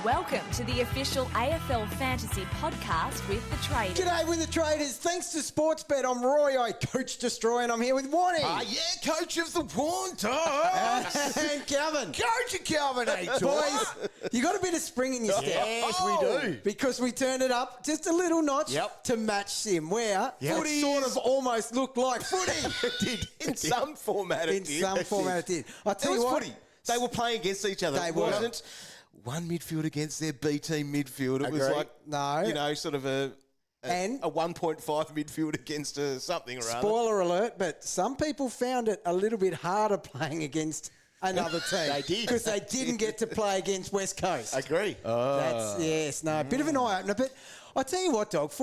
Welcome to the official AFL Fantasy podcast with the Traders. G'day with the Traders. Thanks to Sportsbet, I'm Roy, Coach Destroy, and I'm here with Warnie. Coach of the Wardogs. And Calvin. Coach of Calvin, Boys, you got a bit of spring in your step. Yes, we do. Because we turned it up just a little notch to match sim, where Footy it sort of almost looked like footy. It did. In some format it did. In some format it did. I tell you what. Footy. They were playing against each other. They It were. wasn't one midfield against their B team midfield. It was like, sort of a 1.5 midfield against something or other. Spoiler alert, but some people found it a little bit harder playing against another team. They did. Because they didn't get to play against West Coast. I agree. A bit of an eye-opener. But I tell you what, Dog,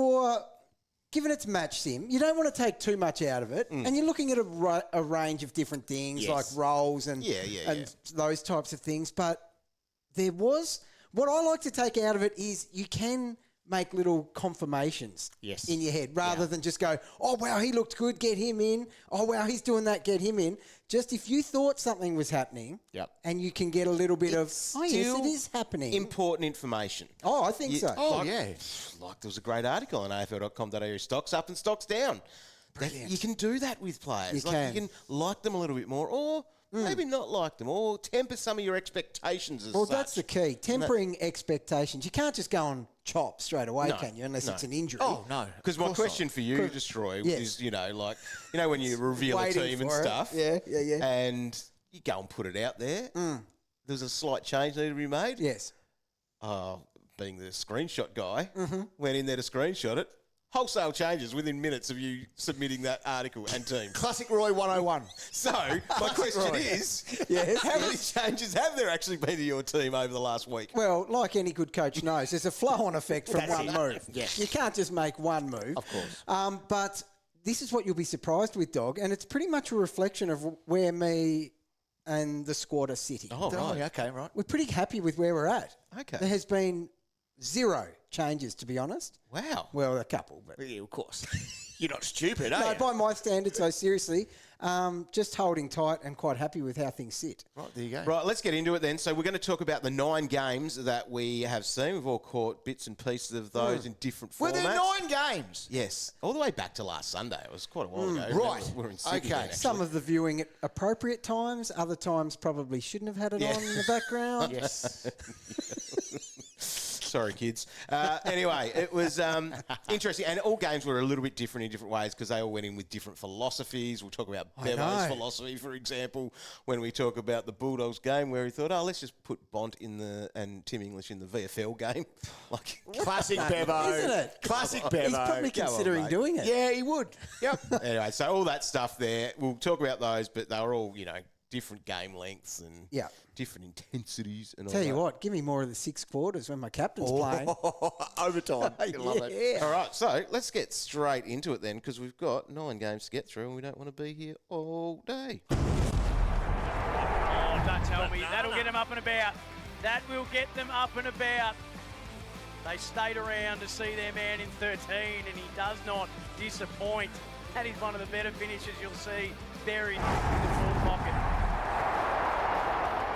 given it's match sim, you don't want to take too much out of it, and you're looking at a range of different things like roles and those types of things. But there was what I like to take out of it is you can make little confirmations in your head rather than just go, oh, wow, he looked good, get him in. Oh, wow, he's doing that, get him in. Just if you thought something was happening and you can get a little bit yes, it is happening. Important information. Oh, I think so. Oh, Like there was a great article on afl.com.au, stocks up and stocks down. Brilliant. You can do that with players. You can like them a little bit more or maybe not like them or temper some of your expectations as such. Well, that's the key. Tempering expectations. You can't just go on chop straight away, can you? Unless it's an injury. Oh, no. Because my question for you, Destroy, is, when you reveal a team and stuff. And you go and put it out there. There's a slight change needed to be made. Yes. Being the screenshot guy, went in there to screenshot it. Wholesale changes within minutes of you submitting that article and team. Classic Roy 101. So, my question is, how many changes have there actually been to your team over the last week? Well, like any good coach knows, there's a flow-on effect from one move. Yes. You can't just make one move. Of course. But this is what you'll be surprised with, Dog, and it's pretty much a reflection of where me and the squad are sitting. Oh, right. Okay, right. We're pretty happy with where we're at. Okay. There has been 0 changes, to be honest. Wow. Well, a couple, but Yeah, of course. You're not stupid, are no, you? by my standards, so seriously, just holding tight and quite happy with how things sit. Right, there you go. Right, let's get into it then. So we're going to talk about the 9 games that we have seen. We've all caught bits and pieces of those in different formats. Were there 9 games? Yes. All the way back to last Sunday. It was quite a while ago. Right. We're in Sydney Okay. then, actually. Some of the viewing at appropriate times, other times probably shouldn't have had it on in the background. Yes. Sorry, kids. Anyway, it was interesting. And all games were a little bit different in different ways because they all went in with different philosophies. We'll talk about Bevo's philosophy, for example, when we talk about the Bulldogs game where he thought, let's just put Bont and Tim English in the VFL game. Classic Bevo. Isn't it? Classic Bevo. He's probably considering doing it. Yeah, he would. Yep. Anyway, so all that stuff there, we'll talk about those, but they were all, different game lengths and different intensities. And Tell all you that. what, give me more of the 6 quarters when my captain's playing. Overtime. I love it. All right, so let's get straight into it then because we've got 9 games to get through and we don't want to be here all day. Oh, don't tell me. That'll get them up and about. That will get them up and about. They stayed around to see their man in 13 and he does not disappoint. That is one of the better finishes you'll see buried in the forward pocket.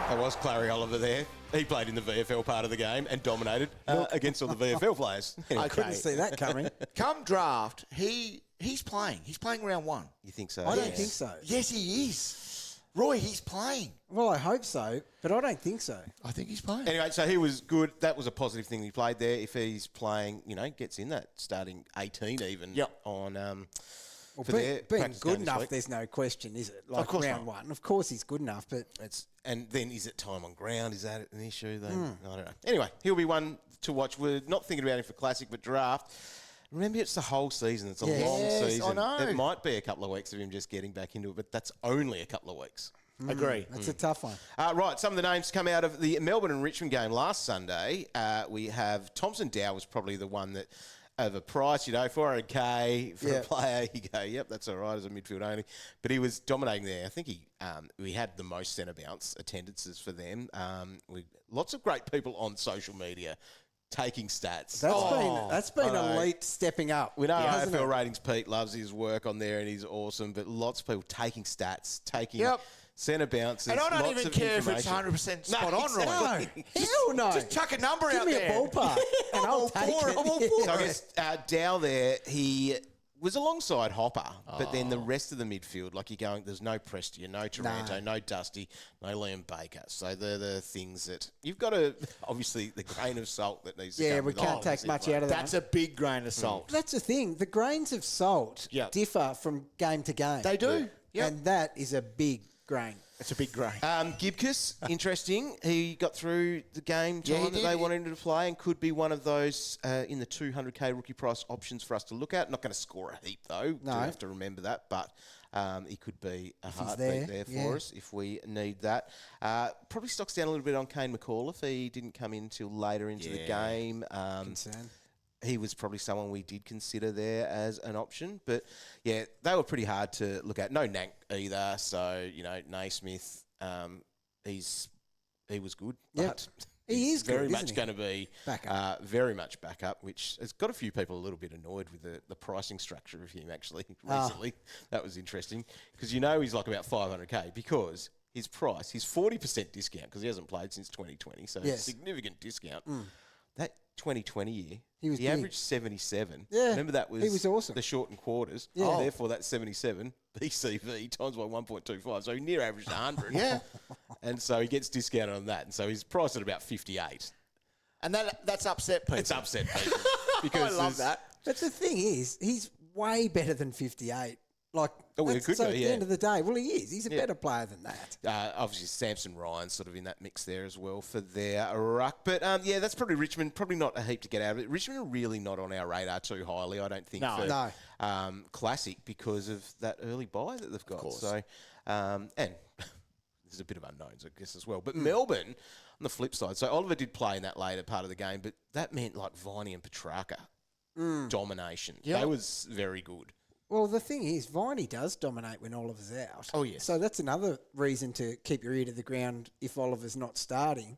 There was Clayton Oliver there. He played in the VFL part of the game and dominated against all the VFL players. Anyway. I couldn't see that coming. Come draft, he's playing. He's playing round 1. You think so? I don't think so. Yes, he is. Roy, he's playing. Well, I hope so, but I don't think so. I think he's playing. Anyway, so he was good. That was a positive thing he played there. If he's playing, gets in that starting 18 even on... being good enough, there's no question, is it? Like of course round 1. Of course he's good enough, but... And then is it time on ground? Is that an issue? I don't know. Anyway, he'll be one to watch. We're not thinking about him for Classic, but draft. Remember, it's the whole season. It's a long season. I know. It might be a couple of weeks of him just getting back into it, but that's only a couple of weeks. Agree. That's a tough one. Right, some of the names come out of the Melbourne and Richmond game last Sunday. We have Thompson Dow was probably the one that... of a price, $400K for a player. You go, yep, that's all right as a midfield only. But he was dominating there. I think we had the most centre bounce attendances for them. Lots of great people on social media taking stats. That's been elite stepping up. We know AFL Ratings Pete loves his work on there and he's awesome, but lots of people taking stats, Centre bounces. And I don't lots even of care if it's information. 100% spot on, right? Hell no. Just chuck a number Give out me there. a ballpark, and I'll all take for it. I'm all for So I it. guess Dow there, he was alongside Hopper, but then the rest of the midfield, like you're going, there's no Prestia, no Taranto, no Dusty, no Liam Baker. So they're the things that you've got to, obviously, the grain of salt that needs to come. Yeah, we can't take much out of that. That's a big grain of salt. That's the thing. The grains of salt differ from game to game. They do. Yep. And that is a big grain. It's a big grain. Gibcus, interesting. He got through the game time that did. they wanted him to play and could be one of those in the 200k rookie price options for us to look at. Not going to score a heap, though. No. Do have to remember that. But he could be a he's heartbeat there for yeah. us if we need that. Probably stocks down a little bit on Kane McAuliffe. He didn't come in till later into the game. Concern. He was probably someone we did consider there as an option. But, yeah, they were pretty hard to look at. No Nank either. So, Naismith, he was good. Yep. But He is very good, much isn't he? going to be Backup. very much backup, which has got a few people a little bit annoyed with the pricing structure of him, actually, recently. That was interesting. Because he's like about 500k because his price, his 40% discount, because he hasn't played since 2020, so Yes. significant discount. That 2020 year, He was big. averaged 77. Yeah, Remember that was he was awesome. the shortened quarters. Yeah. Therefore, that's 77 BCV times by 1.25. So he near averaged 100. Yeah. And so he gets discounted on that. And so he's priced at about 58. And that's upset people. It's upset people. Because I love that. But the thing is, he's way better than 58. Like, Oh, well, that's, he could so be, at yeah. the end of the day, well, he is. He's a better player than that. Obviously, Samson Ryan's sort of in that mix there as well for their ruck. But, that's probably Richmond. Probably not a heap to get out of it. Richmond are really not on our radar too highly, I don't think, No. Classic because of that early buy that they've got. Of course. So, and there's a bit of unknowns, I guess, as well. But Melbourne, on the flip side, so Oliver did play in that later part of the game, but that meant like Viney and Petrarca domination. Yep. They was very good. Well, the thing is, Viney does dominate when Oliver's out. Oh, yes. So that's another reason to keep your ear to the ground if Oliver's not starting.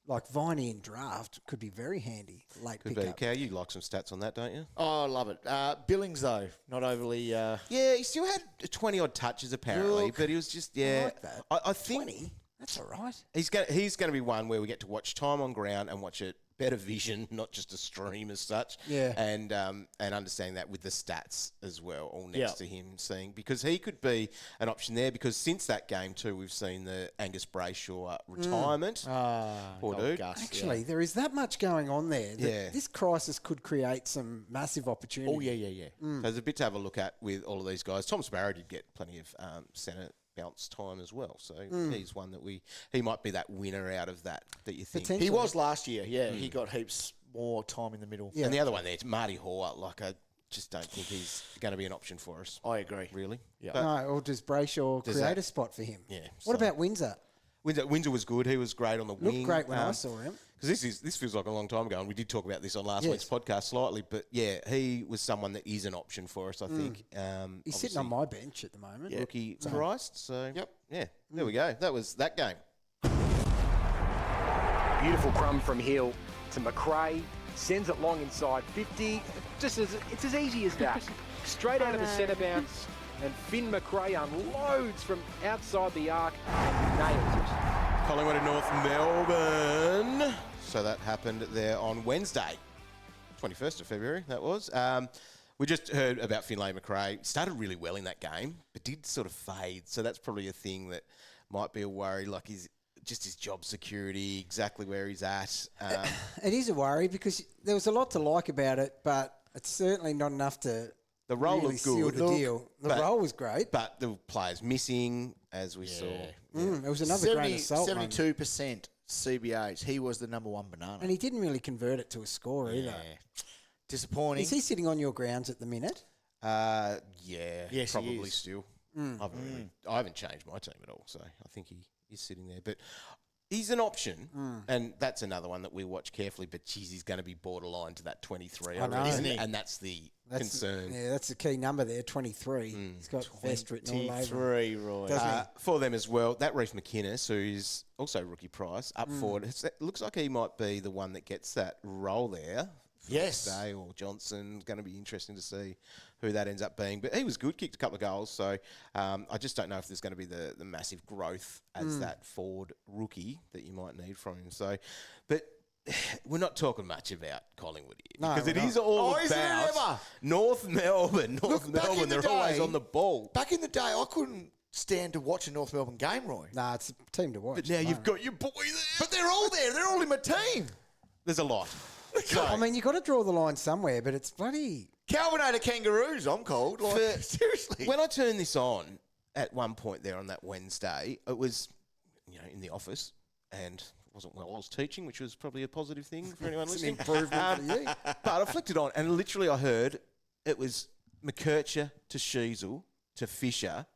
Like Viney in draft could be very handy late Could be. pickup. Cow, you like some stats on that, don't you? Oh, I love it. Billings, though, not overly... Yeah, he still had 20-odd touches apparently, Look, but he was just, I like that. I think 20? That's all right. he's going to be one where we get to watch time on ground and watch it better vision, not just a stream as such. Yeah. And understanding that with the stats as well, all next Yeah. to him seeing, because he could be an option there, because since that game too, we've seen the Angus Brayshaw retirement. Poor dude. Actually, there is that much going on there. That Yeah. This crisis could create some massive opportunity. Oh, yeah. So there's a bit to have a look at with all of these guys. Tom Sparrow did get plenty of centre bounce time as well. So he's one that he might be that winner out of that you think. Potentially. He was last year, yeah. He got heaps more time in the middle. Yeah. And the other one there, it's Marty Hoare. Like, I just don't think he's going to be an option for us. I agree. Really? Yeah. But No, or does Brayshaw Does create that- a spot for him? Yeah, What so- about Windsor? Windsor was good. He was great on the wing. Looked great when I saw him. Because this feels like a long time ago, and we did talk about this on last Yes. week's podcast slightly. But yeah, he was someone that is an option for us. I think. He's sitting on my bench at the moment. rookie priced. So yeah, there we go. That was that game. Beautiful crumb from Hill to McRae. Sends it long inside 50. It's as easy as that. Straight out of the centre bounce. And Finn McRae unloads from outside the arc and nails it. Collingwood and North Melbourne. So that happened there on Wednesday, 21st of February, that was. We just heard about Finlay McRae. Started really well in that game, but did sort of fade. So that's probably a thing that might be a worry, like his job security, exactly where he's at. It is a worry because there was a lot to like about it, but it's certainly not enough to The role really looked seal good. the deal. The role was great. But the players missing, as we saw. It was another grain of salt. 72% CBAs. He was the number one banana. And he didn't really convert it to a score either. Disappointing. Is he sitting on your grounds at the minute? Yes, he probably is. still. I haven't changed my team at all, so I think he is sitting there. But he's an option, and that's another one that we watch carefully. But geez, he's going to be borderline to that 23, I know. reckon, Isn't he? and that's the concern. Yeah, that's the key number there, 23. He's got vest written all over him. 23, right. Doesn't he? For them as well, that Reece McInnes, who's also rookie price, up forward, it looks like he might be the one that gets that role there Yes. Day or Johnson. Going to be interesting to see who that ends up being. But he was good, kicked a couple of goals. So I just don't know if there's going to be the massive growth as that forward rookie that you might need from him. So, but we're not talking much about Collingwood here because it is all about North Melbourne. They're always on the ball. Back in the day, I couldn't stand to watch a North Melbourne game, Roy. Nah, it's a team to watch. But now you've got your boy there. But they're all there. They're all in my team. There's a lot. So, I mean, you've got to draw the line somewhere, but it's bloody... Calvinator kangaroos, I'm called. Like, seriously. when I turned this on at one point there on that Wednesday, it was, in the office, and it wasn't while I was teaching, which was probably a positive thing for anyone listening. It's an improvement for you. But I flicked it on, and literally I heard it was McKercher to Sheezel to Fisher,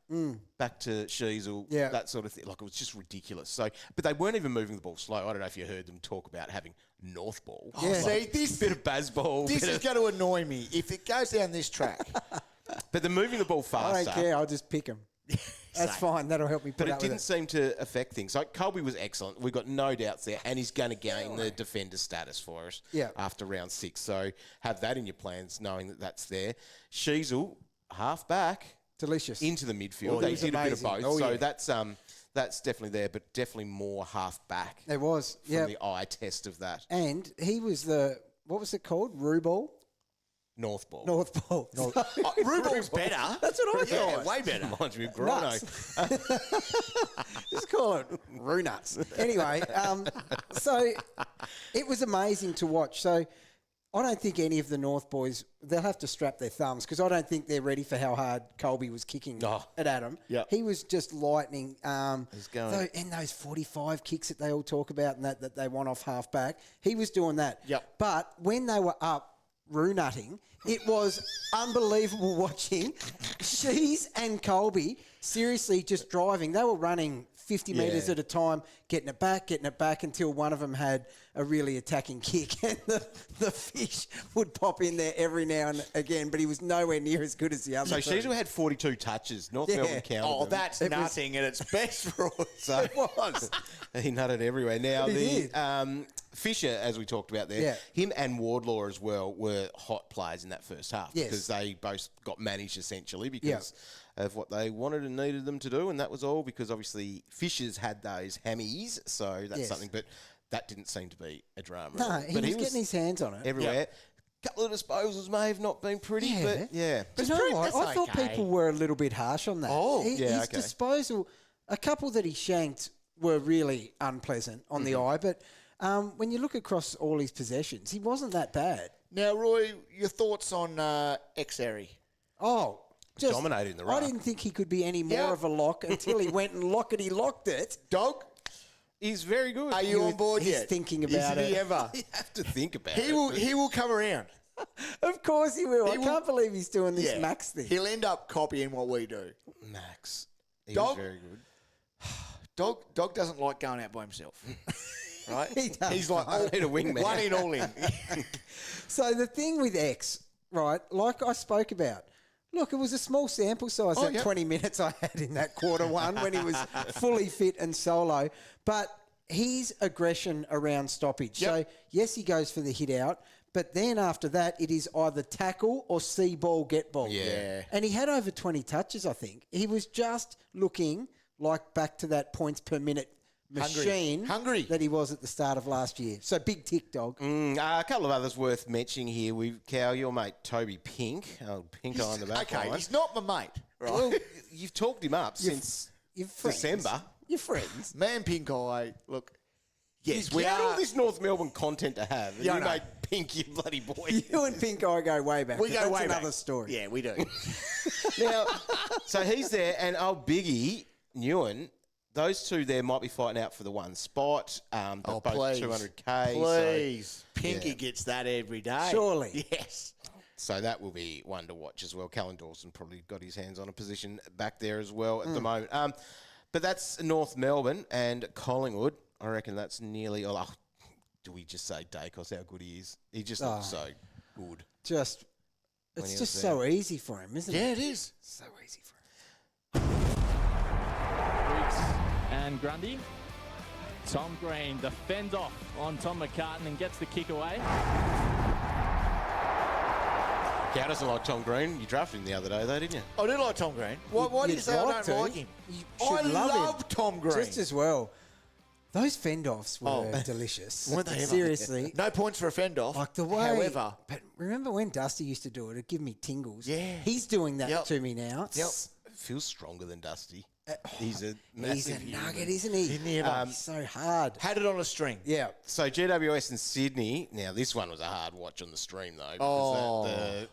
back to Sheezel, that sort of thing. Like, it was just ridiculous. So, but they weren't even moving the ball slow. I don't know if you heard them talk about having north ball. Oh, yeah. See, this bit of Baz ball. This is going to annoy me if it goes down this track. But they're moving the ball faster. I don't care. I'll just pick them. That's fine. That'll help me put But up it didn't seem to affect things. Like, Colby was excellent. We've got no doubts there. And he's going to gain the defender status for us after round 6. So have that in your plans, knowing that that's there. Sheezel, half back. Delicious. Into the midfield. They did a bit of both. That's definitely there, but definitely more half back. It was. From the eye test of that. And he was what was it called? Rue-ball? North ball. North ball. Rue-ball's better. That's what I thought. Yeah, way better. Reminds me of Grano. Just call it Rue nuts. Anyway, so it was amazing to watch. So I don't think any of the North boys, they'll have to strap their thumbs because I don't think they're ready for how hard Colby was kicking at Adam. Yep. He was just lightning. He's going. And those 45 kicks that they all talk about and that they want off half back, he was doing that. Yep. But when they were up Rue-nutting, it was unbelievable watching Shees and Colby seriously just driving. They were running 50 metres at a time, getting it back until one of them had a really attacking kick. And the fish would pop in there every now and again, but he was nowhere near as good as the other. So Sheezel had 42 touches. North Melbourne counted them. That's nothing at its best for us. So it was. He nutted everywhere. Now, He the Fisher, as we talked about there, him and Wardlaw as well were hot players in that first half because they both got managed essentially because of what they wanted and needed them to do, and that was all because obviously Fisher's had those hammies, so that's something, but that didn't seem to be a drama. No, he was getting his hands on it. Everywhere. A couple of disposals may have not been pretty, but But you know what? I thought people were a little bit harsh on that. His disposal, a couple that he shanked were really unpleasant on the eye, but when you look across all his possessions, he wasn't that bad. Now, Roy, your thoughts on X-Airy? Just dominated in the ruck. I didn't think he could be any more of a lock until he went and locked it. Dog? He's very good. Are you on board yet? He's thinking about it. Is he ever? You have to think about it. He will come around. Of course he will. I can't believe he's doing this Max thing. He'll end up copying what we do. Max. He Dog? was very good. Dog doesn't like going out by himself. Right? He does. He's like, I need a wingman. one in, all in. So the thing with X, right, like I spoke about, look, it was a small sample size, 20 minutes I had in that quarter one when he was fully fit and solo. But his aggression around stoppage. So, yes, he goes for the hit out, but then after that, it is either tackle or see ball, get ball. Yeah. And he had over 20 touches, I think. He was just looking like back to that points per minute machine that he was at the start of last year. So big tick, Dog. A couple of others worth mentioning here. Cal, your mate Toby Pink. Pink eye on the back line. He's not my mate. Right? Well, you've talked him up since December. You're friends. Man, Pink eye. Look, yes, we had all this North Melbourne content to have. And Yeah, you I know. made Pink your bloody boy. You and Pink Eye go way back. We go That's way back. another story. Yeah, we do. Now, so he's there, and old Biggie Newen. Those two there might be fighting out for the one spot. Both please. 200K. Please. Pinky gets that every day. Surely. Yes. So that will be one to watch as well. Callan Dawson probably got his hands on a position back there as well at the moment. But that's North Melbourne and Collingwood. I reckon that's nearly all. Oh, do we just say Dacos how good he is? He just looks so good. It's just so easy for him, isn't it? Yeah, it is. So easy for him. And Grundy. Tom Green defends off on Tom McCartan and gets the kick away. Cow doesn't like Tom Green. You drafted him the other day, though, didn't you? I do like Tom Green. Why do you say I don't like him? You I should love him. Tom Green. Just as well. Those fend-offs were delicious. Weren't they ever? Seriously. No points for a fend-off. Like the way, However, but remember when Dusty used to do it? It'd give me tingles. Yeah. He's doing that Yep. to me now. Yep. Feels stronger than Dusty. He's a He's a massive nugget, isn't he? He's so hard. had it on a string. Yeah. So GWS and Sydney. Now this one was a hard watch on the stream though. Because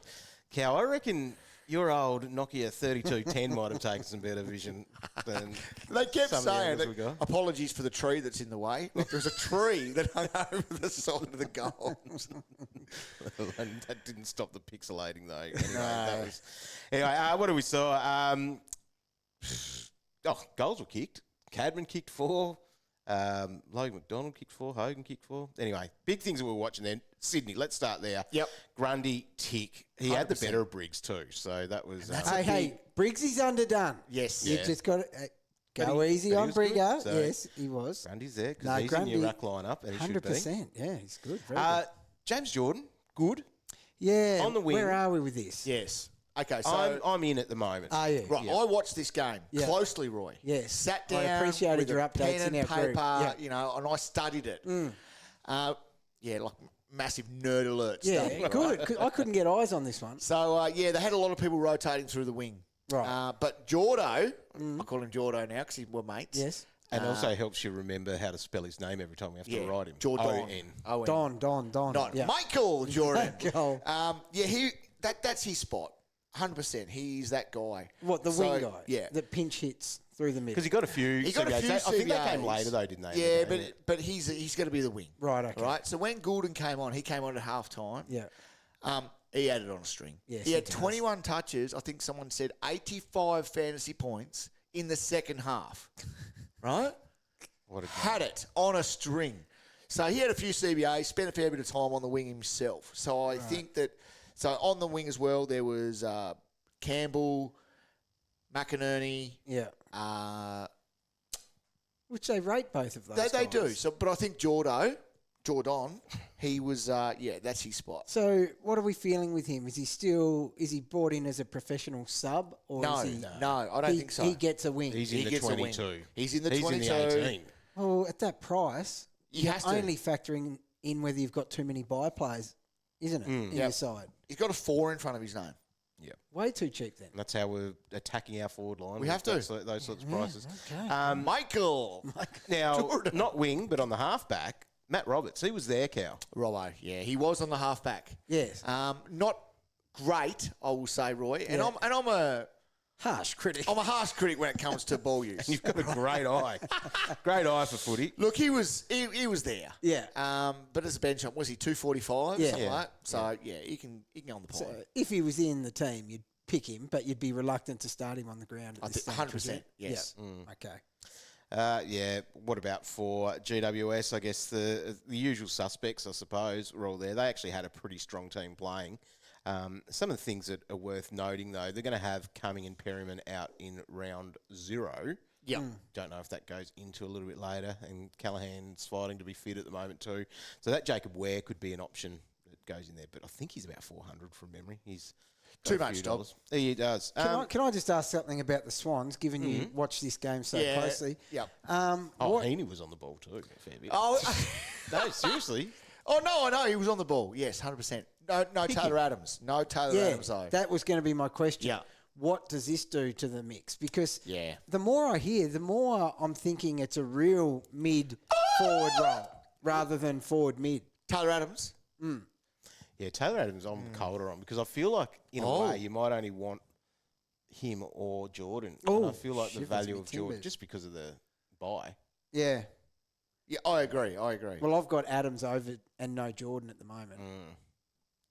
Cow, I reckon your old Nokia 3210 might have taken some better vision than They kept some of the saying angles we got. apologies for the tree that's in the way. Like there's a tree that hung over the side of the goals. And that didn't stop the pixelating though. Anyway, what do we saw? Goals were kicked. Cadman kicked 4. Logan McDonald kicked 4. Hogan kicked 4. Anyway, big things that we were watching then. Sydney, let's start there. Yep. Grundy, tick. He had the better of Briggs too, so that was... Hey, Briggs is underdone. Yes. You Yeah. just got to go But he easy on was good, Brigger. so- Yes, he was. Grundy's there because No, he's Grundy, in your ruck line-up and he should be. 100%. Yeah, he's good. Very good. James Jordon, good. Yeah. on the wing. Where are we with this? Yes. Okay, so... I'm in at the moment. Are you? Right, I watched this game Yeah. closely, Roy. Yes. Sat I down appreciated with your a updates pen in and our paper, group. Yeah. you know, and I studied it. Like massive nerd alert Yeah, stuff. good. I couldn't get eyes on this one. So, they had a lot of people rotating through the wing. Right. But Jordo, I call him Jordo now because we're mates. Yes. And also helps you remember how to spell his name every time we have to write him. Jordon. O-N. Don. Not Yeah. Michael Jordan. Michael. That's his spot. 100%. He's that guy. What, the wing guy? Yeah. That pinch hits through the middle. Because he got a few He got a CBAs. few I think they came CBAs. later though, didn't they? Yeah, in the game? but he's going to be the wing. Right, okay. Right? So when Goulden came on, he came on at halftime. Yeah. He had it on a string. Yes, he had he does. 21 touches. I think someone said 85 fantasy points in the second half. Right? What a game. Had it on a string. So he had a few CBAs, spent a fair bit of time on the wing himself. So I think that, so on the wing as well, there was Campbell, McInerney. Yeah. Which they rate both of those They guys. do. So, but I think Jordon, he was, that's his spot. So what are we feeling with him? Is he brought in as a professional sub? Or No, is he, no, I don't think so. He gets a wing. He's in the gets a wing. 22. He's in the He's 22. in the 18. Well, at that price, He you're has to. only factoring in whether you've got too many buy players, isn't it, in your side? He's got a 4 in front of his name. Yeah. Way too cheap then. And that's how we're attacking our forward line. We with have to. Those sorts of prices. Okay. Michael. Now, Jordan. not wing, but on the halfback, Matt Roberts. He was there, Cow. Robbo, yeah, he was on the halfback. Yes. Not great, I will say, Roy. And Yeah. I'm a Harsh critic. I'm a harsh critic when it comes to ball use. You've got a great eye. Great eye for footy. Look, he was there. Yeah. But as a bench, was he 245? Yeah. Something Yeah. like that? So he can go on the pile. So if he was in the team, you'd pick him, but you'd be reluctant to start him on the ground. At I this think stage, 100%, would you? yes. Yeah. Okay. What about for GWS? I guess the usual suspects, I suppose, were all there. They actually had a pretty strong team playing. Some of the things that are worth noting, though, they're going to have Cumming and Perryman out in round 0. Yeah. Don't know if that goes into a little bit later. And Callahan's fighting to be fit at the moment too. So that Jacob Ware could be an option that goes in there. But I think he's about 400 from memory. He's got Too a much, few Dom. dollars. He does. Can I just ask something about the Swans, given you watch this game so Yeah. closely? Yeah. What- Heaney was on the ball too. A fair bit. Oh, No, seriously. no, I know. He was on the ball. Yes, 100%. No Taylor Adams. No Taylor Yeah, Adams, though. that was going to be my question. Yeah. What does this do to the mix? Because Yeah. the more I hear, the more I'm thinking it's a real mid-forward role rather than forward-mid. Taylor Adams. Yeah, Taylor Adams I'm colder on because I feel like in a way you might only want him or Jordan. And I feel like the shivers value me of Jordan timbers. just because of the buy. Yeah. Yeah, I agree. Well, I've got Adams over and no Jordan at the moment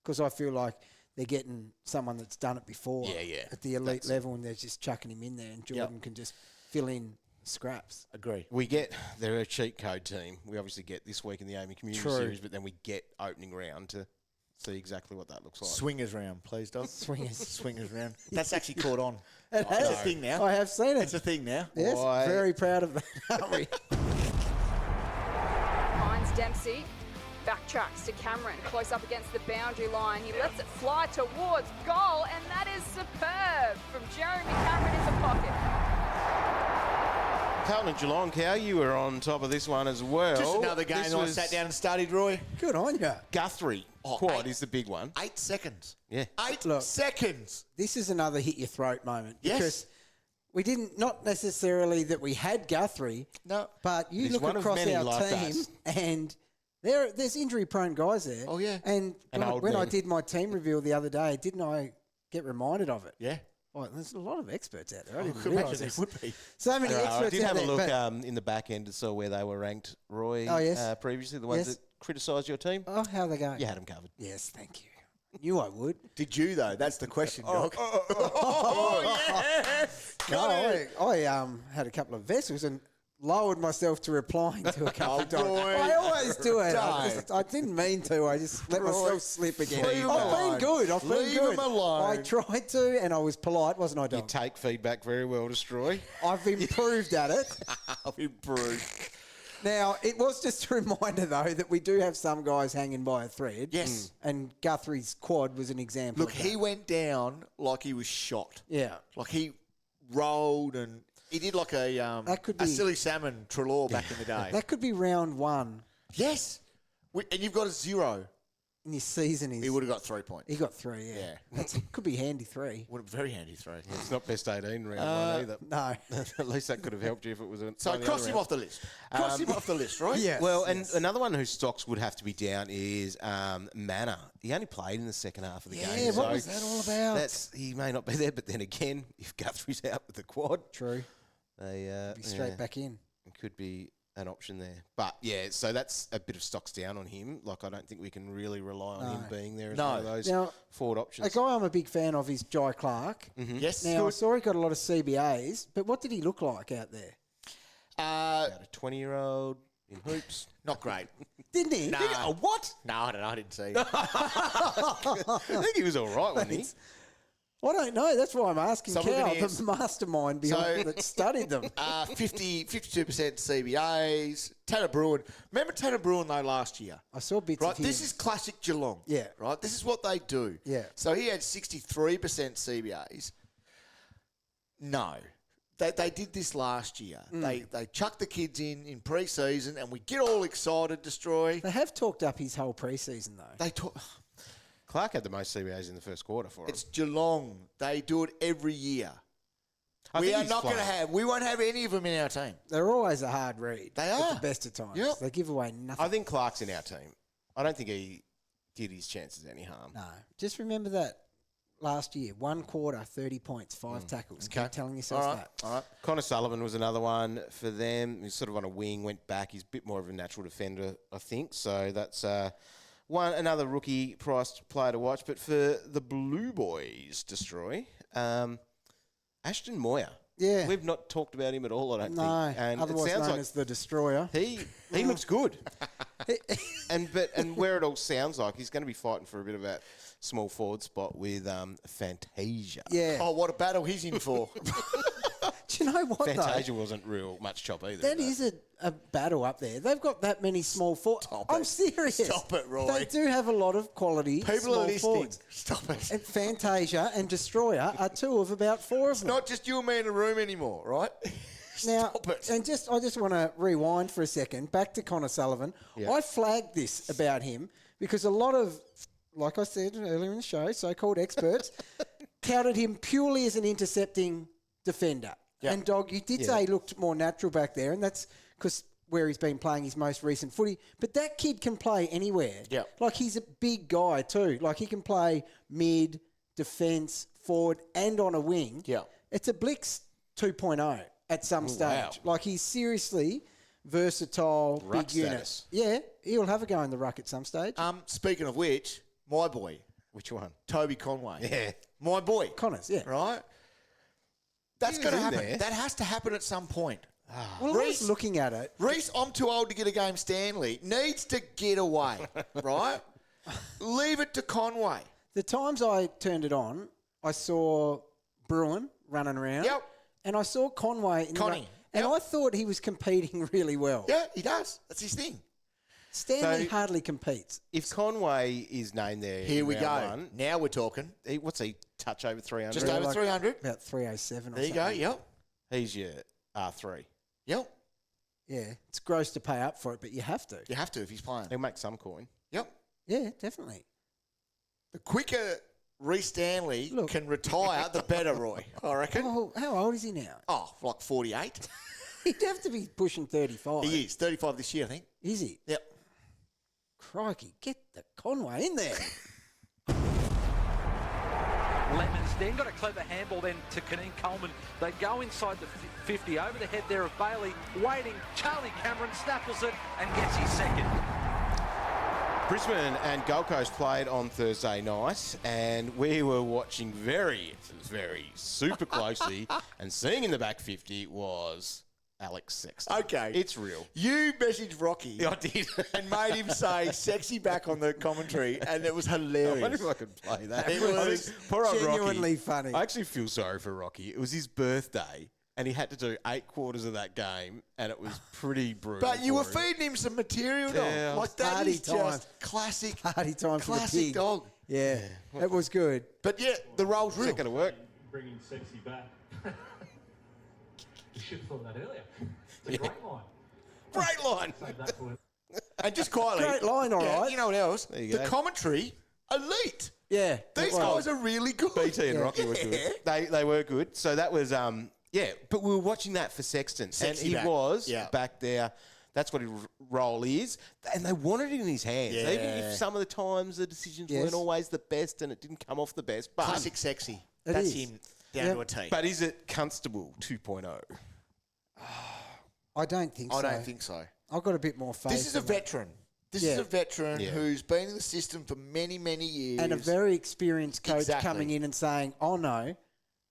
because I feel like they're getting someone that's done it before at the elite level and they're just chucking him in there and Jordan can just fill in scraps. Agree. They're a cheat code team. We obviously get this week in the Amy Community True. Series, but then we get opening round to see exactly what that looks like. Swingers round, please, Doc. Swingers. Swingers round. That's actually caught on. It It's has. a thing now. I have seen it. It's a thing now. Yes, Why? very proud of that, aren't we? Finds Dempsey. backtracks to Cameron, close up against the boundary line. He lets it fly towards goal, and that is superb from Jeremy Cameron in the pocket. Carlton and Geelong, Cow, you were on top of this one as well. Just another game that I sat down and studied, Roy. Good on you. Guthrie quad is the big one. 8 seconds. Yeah. 8 Look. seconds. This is another hit your throat moment. Yes. Because we didn't, not necessarily that we had Guthrie. No. But you He's look one of across many our like team us. and there's injury-prone guys there. Oh, yeah. And old when I men. did my team reveal the other day, didn't I get reminded of it? Yeah. Oh, there's a lot of experts out there. I didn't Could realise imagine this. there would be. So many I experts did out have a there. look but- in the back end and saw where they were ranked, Roy, Oh, yes. previously, the ones Yes. that criticised your team. Oh, how are they going? You had them covered. Yes, thank you. Knew I would. Did you, though? That's the question, Doc. No, I had a couple of vessels and lowered myself to replying to a couple of times. Roy. I always do it. Don't. I didn't mean to. I just let myself slip again. Leave him I've alone. been good. I've been Leave good. him alone. I tried to, and I was polite, wasn't I, You Dom? take feedback very well, Destroy. I've improved at it. I've improved. Now, it was just a reminder, though, that we do have some guys hanging by a thread. Yes. And Guthrie's quad was an example Look, of that. he went down like he was shot. Yeah. Like he rolled and he did like That could a be- silly salmon Trelaw back in the day. That could be round one Yes. And you've got a 0. in his season. He would have got 3 points. He got 3, yeah. Yeah. That could be handy 3. Would have very handy 3. It's not best 18 round one either. No. At least that could have helped you if it was a. So one of the cross other him rounds. off the list. Cross him off the list, right? Yes. Well, and another one whose stocks would have to be down is Manor. He only played in the second half of the game. Yeah, what so was that all about? He may not be there, but then again, if Guthrie's out with the quad, True. they Be straight back in. It could be an option there. But yeah, so that's a bit of stocks down on him. Like, I don't think we can really rely on him being there as one of those Now, forward options. A guy I'm a big fan of is Jhye Clark. Yes. Now, I saw he got a lot of CBAs, but what did he look like out there? About a 20-year-old in hoops. Not great. Didn't he? Nah. Oh, what? No, I don't know. I didn't see. I think he was all right, wasn't he? I don't know. That's why I'm asking So we're Cal, gonna the mastermind behind that studied them. 52% CBAs. Tanner Bruin. Remember Tanner Bruin, though, last year? I saw bits Right, of him. this is classic Geelong. Yeah. Right, this is what they do. Yeah. So he had 63% CBAs. No. They did this last year. They chucked the kids in pre-season and we get all excited, Destroy. They have talked up his whole preseason, though. They talk. Clark had the most CBAs in the first quarter for him. It's Geelong. They do it every year. I We think are he's not going to fine. have. We won't have any of them in our team. They're always a hard read. They At are. the best of times. Yep. They give away nothing. I think Clark's in our team. I don't think he did his chances any harm. No. Just remember that last year, 1 quarter, 30 points, 5 tackles. Okay. Keep telling yourself All right. that. All right. Connor Sullivan was another one for them. He's sort of on a wing, went back. He's a bit more of a natural defender, I think. So that's another rookie priced player to watch. But for the Blue Boys, Destroy, Ashton Moyer. Yeah. We've not talked about him at all, I don't No. think. And Otherwise it sounds known like as the Destroyer. he looks good. and where it all sounds like he's going to be fighting for a bit of that small forward spot with Fantasia. Yeah. Oh, what a battle he's in for. Do you know what, Fantasia though? wasn't real much chop either. That is a battle up there. They've got that many small forwards. I'm serious. Stop it, Roy. They do have a lot of quality People small are listening. forwards. Stop it. And Fantasia and Destroyer are 2 of about 4 of them. Not just you and me in a room anymore, right? Now, Stop it. and I just want to rewind for a second, back to Connor Sullivan. Yeah. I flagged this about him because a lot of, like I said earlier in the show, so-called experts, touted him purely as an intercepting defender. Yeah. And, Dog, you did say he looked more natural back there, and that's because where he's been playing his most recent footy. But that kid can play anywhere. Yeah. Like, he's a big guy too. Like, he can play mid, defence, forward, and on a wing. Yeah. It's a Blix 2.0 at some stage. wow. Like, he's seriously versatile, Ruck big unit. status. Yeah, he'll have a go in the ruck at some stage. Speaking of which, my boy, Which one? Toby Conway. Yeah. My boy. Connors, yeah. Right? That's He going to was in happen. there. That has to happen at some point. Well, Reece- Reece looking at it. Reece, I'm too old to get a game Stanley. Needs to get away, right? Leave it to Conway. The times I turned it on, I saw Bruin running around. Yep. And I saw Conway in the Connie. ruck, and I thought he was competing really well. Yeah, he does. That's his thing. Stanley hardly competes. If Conway is named there, Here we go. one, Now we're talking. what's he? Touch over 300. Just over 300. About 307 or There you something. go. Yep. He's your R3. Yep. Yeah, it's gross to pay up for it, but you have to. You have to if he's playing. He'll make some coin. Yep. Yeah, definitely. The quicker Reece Stanley Look. can retire, the better, Roy. I reckon. Oh, how old is he now? Oh, like 48. He'd have to be pushing 35. He is 35 this year, I think. Is he? Yep. Crikey, get the Conway in there. Lemons then got a clever handball then to Caneen Coleman. They go inside the 50, over the head there of Bailey, waiting. Charlie Cameron snaffles it and gets his second. Brisbane and Gold Coast played on Thursday night, and we were watching very super closely, and seeing in the back 50 was Alex Sexton. Okay. It's real. You messaged Rocky. Yeah, I did. And made him say sexy back on the commentary, and it was hilarious. I wonder if I could play that. It was Poor old genuinely Rocky. funny. I actually feel sorry for Rocky. It was his birthday, and he had to do 8 quarters of that game, and it was pretty brutal. But you were for him. feeding him some material, dog. Yeah. Like that Party is time. just classic. Party time for the Classic pig. dog. Yeah, it was good. But yeah, the role's Is real. it going to work? Bringing sexy back. You should have thought that earlier. It's a great line. Great line. Save that for And just quietly. Great line, all right. You know what else? There you The go. commentary, elite. Yeah. These it was. guys are really good. BT and Rocky were good. They were good. So that was but we were watching that for Sexton, Sexy and he back. was Yeah. back there. That's what his role is, and they wanted it in his hands. Yeah. Even if some of the times the decisions Yes. weren't always the best, and it didn't come off the best. But Classic sexy. It That's is. him down Yep. to a T. But is it Constable 2.0? I don't think so. I don't think so. I've got a bit more faith. This is a in that. veteran. This Yeah. is a veteran Yeah. who's been in the system for many, many years. And a very experienced coach Exactly. coming in and saying, oh, no,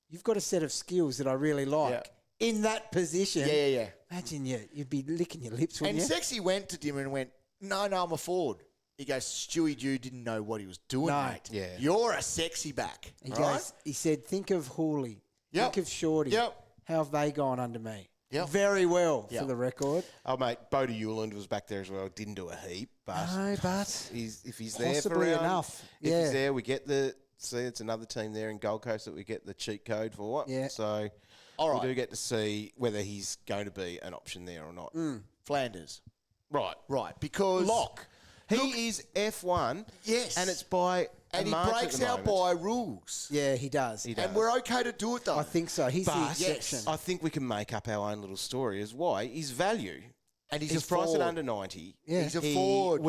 you've got a set of skills that I really like. Yeah. In that position. Yeah. Imagine you'd be licking your lips, And wouldn't you? Sexy went to Dimmer and went, no, I'm a forward. He goes, Stewie Jew didn't know what he was doing, No. mate. Yeah. You're a sexy back. He right? goes, he said, think of Hawley. Yep. Think of Shorty. Yep. How have they gone under me? Yep. Very well, Yep. for the record. Oh, mate, Bodie Hewland was back there as well. Didn't do a heap, but No, but if he's there for possibly round, enough. If Yeah. he's there, we get it's another team there in Gold Coast that we get the cheat code for. Yeah. So All right. we do get to see whether he's going to be an option there or not. Flanders. Right. Right. Because. Lock. He is F1. Yes. And it's by And he margin breaks at the our moment. by rules. yeah, he does. He does. And we're okay to do it, though. I think so. He's the But exception. I think we can make up our own little story as why his value. And he's He's a priced at forward. under 90. Yeah. He's a forward.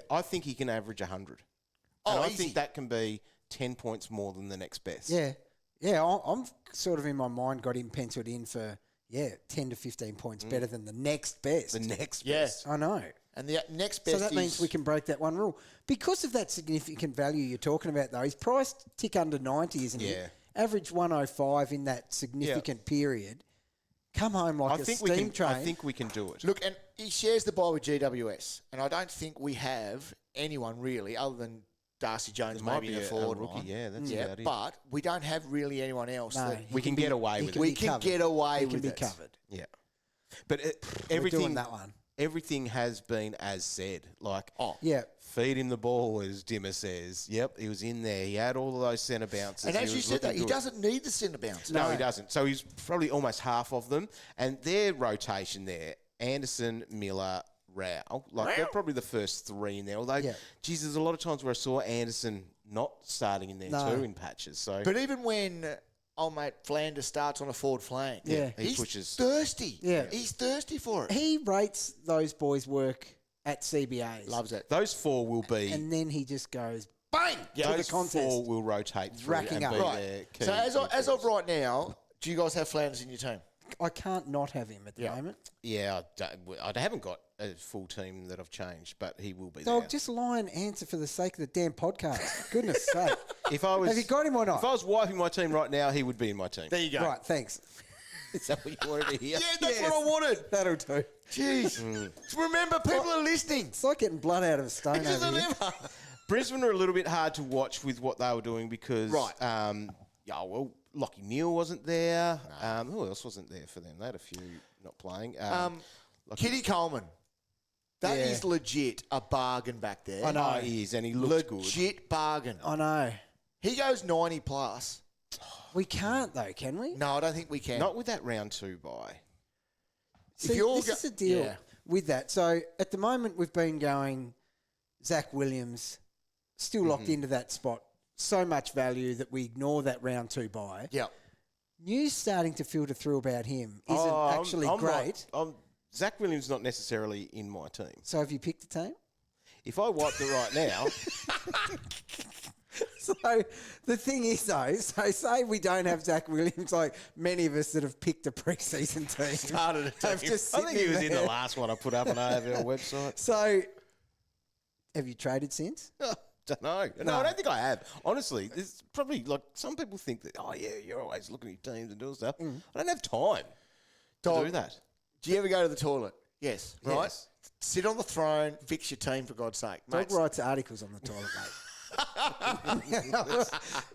I think he can average 100. Oh, and I easy. think that can be 10 points more than the next best. Yeah. I'm sort of in my mind got him penciled in for 10 to 15 points better than the next best. The next Yeah. best. I know. And the next best So that is... means we can break that one rule. Because of that significant value you're talking about, though, he's priced tick under 90, isn't he? Yeah. Average 105 in that significant period. Come home like a steam train. I think we can do it. Look, and he shares the bye with GWS. And I don't think we have anyone really, other than Darcy Jones, There might maybe be in a a forward rookie, line. yeah, that's about it. But we don't have really anyone else No, that he we can get away he with can it. be we can covered. get away He with can be it. covered. Yeah. But We're everything doing that one. Everything has been as said. Like, Yeah. feed him the ball, as Dimmer says. Yep, he was in there. He had all of those centre bounces. And as He you was said, that looking he good. doesn't need the centre bounce. No, he doesn't. So he's probably almost half of them. And their rotation there, Anderson, Miller, Rao, they're probably the first three in there. Although, geez, there's a lot of times where I saw Anderson not starting in there too in patches. So, But even when old mate Flanders starts on a forward flank, Yeah. he he's pushes. thirsty. Yeah. He's thirsty for it. He rates those boys' work at CBAs. Loves it. Those four will be. And then he just goes, bang, to the those contest. four will rotate through Racking and up. be Right. their key So as of midfielders. right now, do you guys have Flanders in your team? I can't not have him at the moment. Yeah, I haven't got a full team that I've changed, but he will be Dog, there. just lie and answer for the sake of the damn podcast. Goodness sake. If I was, Have you got him or not? If I was wiping my team right now, he would be in my team. There you go. Right, thanks. Is that what you wanted to hear? Yeah, that's what I wanted. That'll do. Jeez. Remember, people are listening. It's like getting blood out of a stone This over isn't here. ever. Brisbane are a little bit hard to watch with what they were doing because, Right. Lockie Neal wasn't there. Who else wasn't there for them? They had a few not playing. Kitty Coleman. That is legit a bargain back there. I know. Oh, he is, and he looks good. Legit bargain. I know. He goes 90 plus. We can't, though, can we? No, I don't think we can. Not with that round 2 bye. See, this is the deal with that. So, at the moment, we've been going Zach Williams, still locked into that spot. So much value that we ignore that round 2 bye. Yeah. News starting to filter through about him isn't actually great. Zach Williams not necessarily in my team. So have you picked a team? If I wiped it right now... So the thing is, though, so say we don't have Zach Williams, like many of us that have picked a preseason team. Started a team. Just I think he was in the there. last one I put up on AFL website. So have you traded since? Don't know. No, I don't think I have. Honestly, there's probably like some people think that, you're always looking at your teams and doing stuff. I don't have time to do that. Do you ever go to the toilet? Yes. Right? Yes. Sit on the throne, fix your team, for God's sake. Dog Mates. writes articles on the toilet, mate.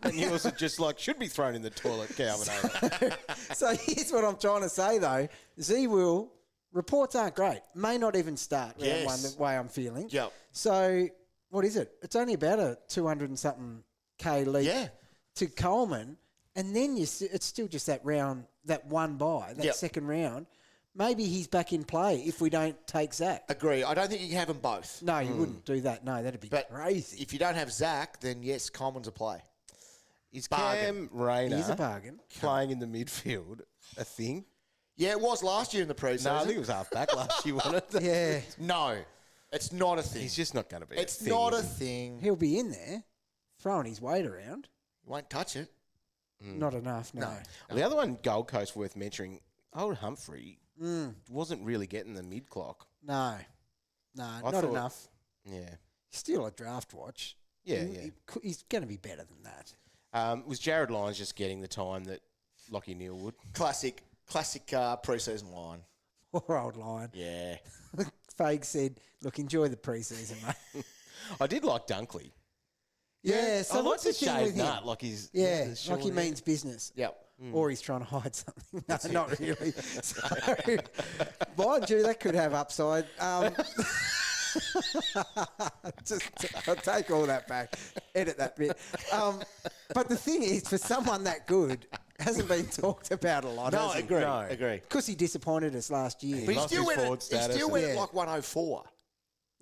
And yours are just like, should be thrown in the toilet, Calvin. So here's what I'm trying to say, though. Z will, reports aren't great. May not even start round one the way I'm feeling. Yep. So what is it? It's only about a 200 and something K leap to Coleman. And then it's still just that round, that one bye, that second round. Maybe he's back in play if we don't take Zach. Agree. I don't think you can have them both. No, you wouldn't do that. No, that'd be crazy. If you don't have Zach, then yes, Coleman's a play. Is Cam Rayner He's a bargain. playing in the midfield a thing? Yeah, it was last year in the preseason. No, I think it was half back last year, wasn't it? Yeah. No, it's not a thing. He's just not going to be It's a thing. not a thing. He'll be in there, throwing his weight around. You won't touch it. Not enough, no. Well, the other one, Gold Coast, worth mentioning, old Humphrey wasn't really getting the mid-clock. No, not thought- enough. Yeah. Still a draft watch. Yeah, He's going to be better than that. Was Jared Lyons just getting the time that Lockie Neal would? Classic preseason line. Poor old Lion. Yeah. Fague said, look, enjoy the preseason, mate. I did like Dunkley. Yeah, so I like what's the the thing with shaved him? nut, like he's... Yeah, the like short he hair. means business. Yep. Or he's trying to hide something. No, not really. So, mind you, that could have upside. I'll take all that back. Edit that bit. But the thing is, for someone that good, hasn't been talked about a lot. No, has he? agree. No. Agree. Because he disappointed us last year. But he lost still his went, forward status. at like 104.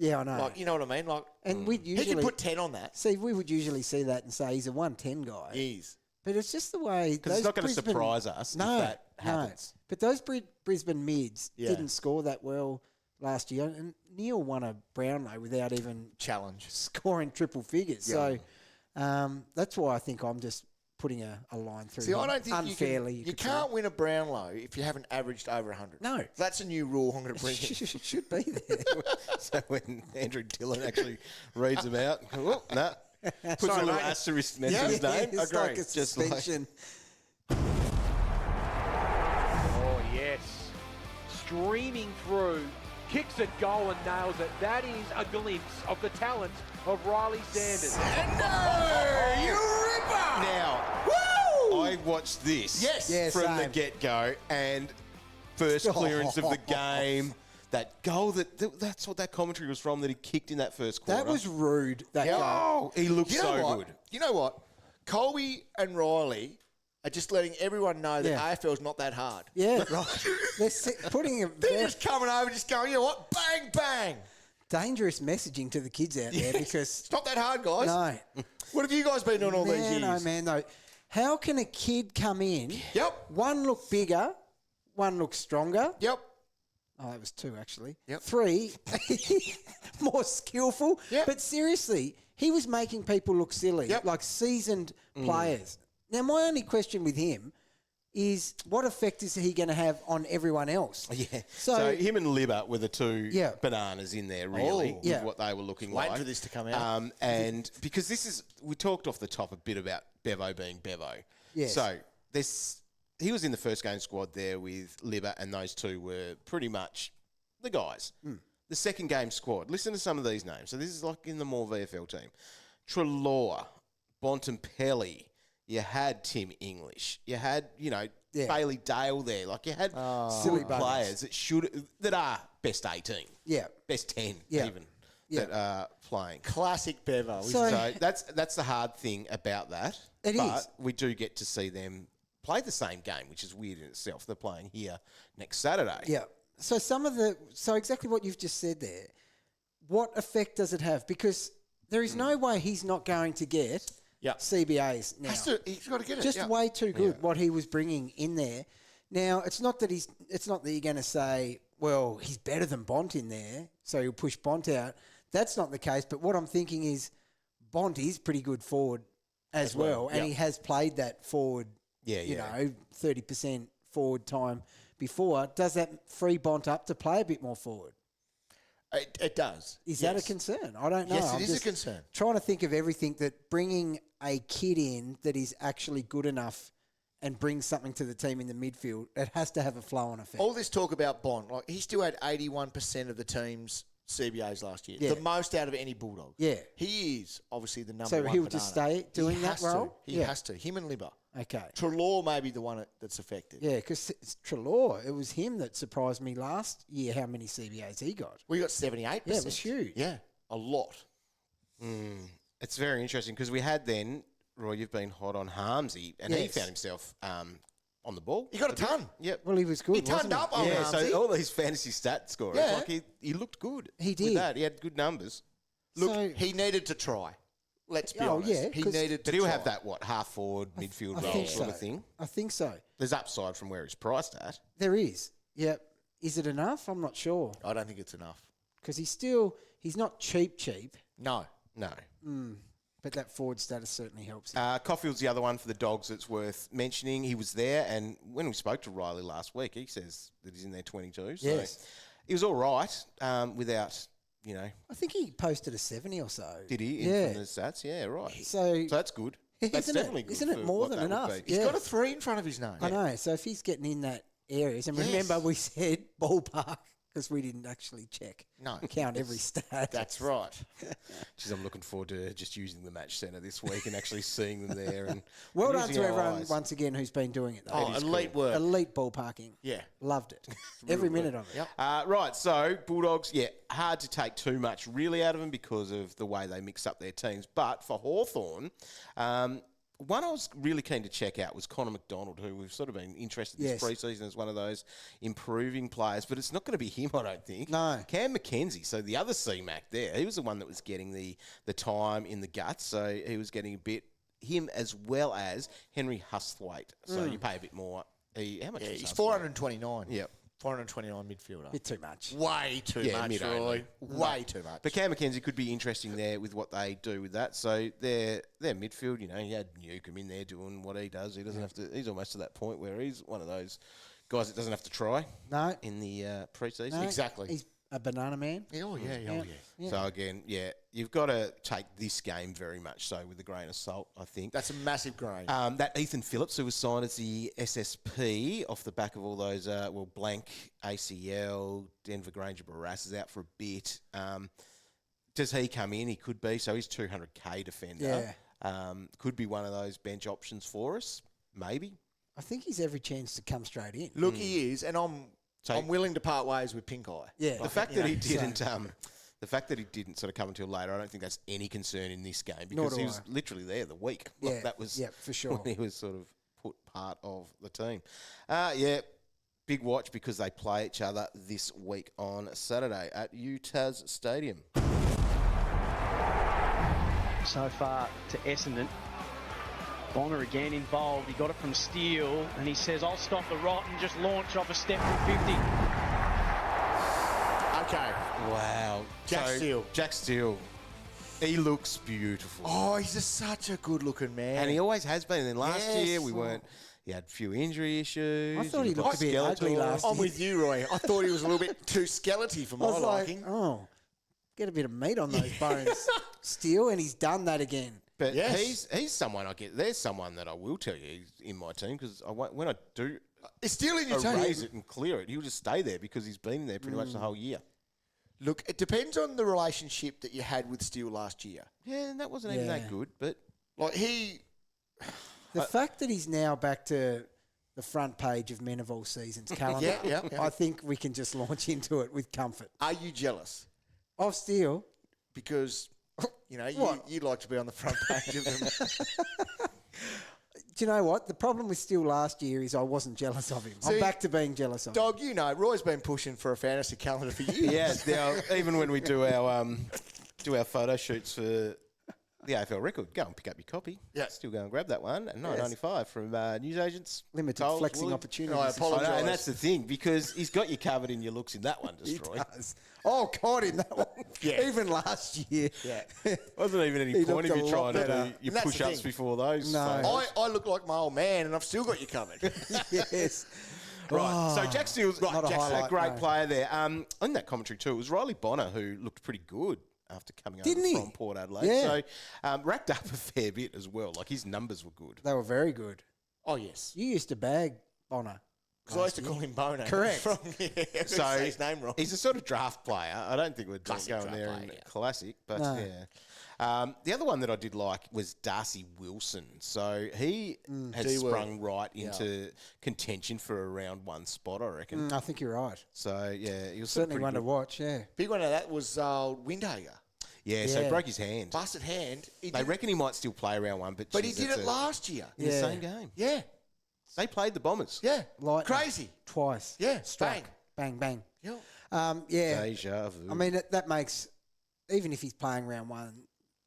Yeah, I know. Like, you know what I mean? Like, And we'd he usually can put 10 on that. see. We would usually see that and say he's a 110 guy. He is. But it's just the way. Because it's not going to surprise us if that happens. No. But those Brisbane mids didn't score that well last year. And Neil won a Brownlow without even Challenge. scoring triple figures. So that's why I think I'm just putting a line through See, him I don't think unfairly. you could can't say. win a Brownlow if you haven't averaged over 100. No. That's a new rule I'm going to bring in. Should be there. So when Andrew Dillon actually reads them out, puts a little mate. asterisk next to his name. It's Agree. like a Just like- suspension. Oh, yes. Streaming through, kicks at goal and nails it. That is a glimpse of the talent of Riley Sanders. Now, I watched this Yeah, from the same. get-go, and first clearance of the game, that goal, that's what that commentary was from, that he kicked in that first quarter. That was rude. That goal. Oh, he looked You know so what? good. You know what? Colby and Riley are just letting everyone know that Yeah. AFL's not that hard. Yeah, right. They're putting a They're very just coming over, just going, you know what? Bang, bang. dangerous messaging to the kids out there because It's not that hard, guys. no. What have you guys been doing all these years? No, man, no. How can a kid come in? Yep. One look bigger, one look stronger. Yep. Oh, that was two actually. Yep. 3, more skillful. Yep. But seriously, he was making people look silly, Yep. like seasoned players. Now, my only question with him is what effect is he going to have on everyone else? Yeah. So- So him and Libba were the two Yeah. bananas in there, really, with Yeah. what they were looking Waiting like. for this to come out. And because we talked off the top a bit about Bevo being Bevo. Yes. So he was in the first game squad there with Libba, and those two were pretty much the guys. The second game squad, listen to some of these names. So this is like in the more VFL team. Treloar, Bontempelli, you had Tim English. You had, Bailey Dale there. Like you had Silly good players that are best 18. Yeah. Best 10 Yeah. even Yeah. that are playing. Classic Bevo. So that's the hard thing about that. It but is. we do get to see them play the same game, which is weird in itself. They're playing here next Saturday. Yeah. So exactly what you've just said there. What effect does it have? Because there is no way he's not going to get CBAs now. He's got to get it. Just way too good what he was bringing in there. Now it's not that you're going to say, well, he's better than Bont in there, so he'll push Bont out. That's not the case. But what I'm thinking is, Bont is pretty good forward as well, and he has played that forward. 30% forward time before. Does that free Bont up to play a bit more forward? It does. Is that a concern? I don't know. Yes, I'm it is a just concern. Trying to think of everything that bringing a kid in that is actually good enough and brings something to the team in the midfield, it has to have a flow-on effect. All this talk about Bond, like he still had 81% of the team's CBAs last year. Yeah. The most out of any Bulldog. Yeah. He is obviously the number So one he'll just banana. stay doing He that has role? To. He has to. Him and Libba. Okay. Trelaw may be the one that's affected. Yeah, because Trelaw, it was him that surprised me last year how many CBAs he got. We got 78%. Yeah, it was huge. Yeah, a lot. It's very interesting because we had then, Roy, you've been hot on Harmsy, and he Yes. found himself on the ball. He got a ton. Yep. Well, he was good, He turned wasn't up on Yeah, Harmsy. so all these fantasy stat scorers, Yeah. like he looked good. He With did. that. He had good numbers. Look, So- he needed to try. Let's be Oh, honest. yeah, he 'cause- needed to But he'll try. have that, half forward, midfield I role think sort so. of thing. I think so. There's upside from where he's priced at. There is. Yep. Is it enough? I'm not sure. I don't think it's enough. Because he's not cheap, No. No. but that forward status certainly helps him. Caulfield's the other one for the Dogs that's worth mentioning. He was there, and when we spoke to Riley last week, he says that he's in there 22. So Yes. he was all right without, I think he posted a 70 or so. did he? Yeah. From the stats? Yeah, right. So, So that's good. That's definitely good. Isn't it for more what than that would enough? be. He's got a 3 in front of his name. I know. So if he's getting in that areas, and Yes. remember we said ballpark because we didn't actually check. No. Count every stat. That's right. Jeez, I'm looking forward to just using the match centre this week and actually seeing them there. And Well done using to our everyone eyes. once again who's been doing it though. Oh, elite work. Elite ballparking. Yeah. Loved it. Every minute of it. Yep. Right, so Bulldogs, hard to take too much really out of them because of the way they mix up their teams. But for Hawthorn, one I was really keen to check out was Connor McDonald, who we've sort of been interested this Yes. pre-season as one of those improving players, but it's not going to be him, I don't think. No. Cam Mackenzie, so the other C-Mac there, he was the one that was getting the time in the guts, so he was getting a bit, him as well as Henry Hustwaite. So you pay a bit more. How much Yeah, is he's Hustwaite? 429. Yep. 429 midfielder. Bit too much. Way too Yeah, much, mid-only. Roy. Way too much. But Cam Mackenzie could be interesting there with what they do with that. So their midfield, he had Newcomb in there doing what he does. He doesn't have to. He's almost to that point where he's one of those guys that doesn't have to try No. in the pre-season. No, Exactly. He's a banana man. Oh, yeah. So again, you've got to take this game very much so with a grain of salt, I think. That's a massive grain. That Ethan Phillips, who was signed as the SSP off the back of all those, blank ACL, Denver Granger Barras is out for a bit. Does he come in? He could be. So he's 200K defender. Could be one of those bench options for us, maybe. I think he's every chance to come straight in. Look, he is, and I'm willing to part ways with Pink Eye. Yeah. The fact that he didn't, the fact that he didn't sort of come until later, I don't think that's any concern in this game because he was literally there the week. Yeah, That was for sure. when he was sort of put part of the team. Big watch because they play each other this week on Saturday at Utah's Stadium. So far to Essendon. Bonner again involved. He got it from Steele, and he says, I'll stop the rot and just launch off a step from 50. Okay. Wow. Jack Steele. He looks beautiful. Oh, he's such a good-looking man. And he always has been. And then last Yes. year, he had a few injury issues. I thought he looked a bit Skeletor. ugly last year. I'm with you, Roy. I thought he was a little bit too skeleton for I my was like, liking. get a bit of meat on those bones. Still, and he's done that again. But Yes. he's someone I get. There's someone that I will tell you he's in my team because when I do It's still in your erase team. it and clear it, he'll just stay there because he's been there pretty much the whole year. Look, it depends on the relationship that you had with Steele last year. Yeah, and that wasn't even that good. But Like The fact that he's now back to the front page of Men of All Seasons calendar. Yeah. I think we can just launch into it with comfort. Are you jealous? Of Steele. Because, you like to be on the front page of them. Do you know what? The problem with Steele last year is I wasn't jealous of him. I'm See, back to being jealous of him. Dog, Roy's been pushing for a fantasy calendar for years. Yes, now, even when we do our photo shoots for the AFL record, go and pick up your copy. Yeah. Still go and grab that one at $9.95 from newsagents. Limited Coles, flexing Woolworths. opportunities. I apologise. And that's the thing, because he's got you covered in your looks in that one, He Destroy. does. Oh, God, in that one. Yeah. Even last year. Yeah. Wasn't even any He point looked of a you lot trying to better. do your And that's the push-ups thing. before those. No. photos. I look like my old man, and I've still got you covered. Yes. Right, so Jack Steele's Not a Jack's a highlight, great no. player there. In that commentary too, it was Riley Bonner who looked pretty good after coming Didn't over he? from Port Adelaide. Yeah. So racked up a fair bit as well. Like his numbers were good. They were very good. Oh, yes. You used to bag Bonner. Because I used to call him Bono. Correct. I was gonna say his name wrong. He's a sort of draft player. I don't think we're Classic going draft there player, in yeah. classic, but No. yeah. The other one that I did like was Darcy Wilson. So he has G-word. sprung right into contention for a round one spot, I reckon. I think you're right. So yeah, he was Certainly pretty one to good. watch, yeah. Big one of that was Windhager. Yeah, so he Yeah. broke his hand. Busted hand. They reckon he might still play round one, but he geez, did that's it last year. in the Yeah. same game. Yeah. They played the Bombers. Yeah. Lightning. Crazy. Twice. Yeah. Struck. Bang, bang. Yeah. Yeah. Deja vu. I mean, that makes, even if he's playing round one,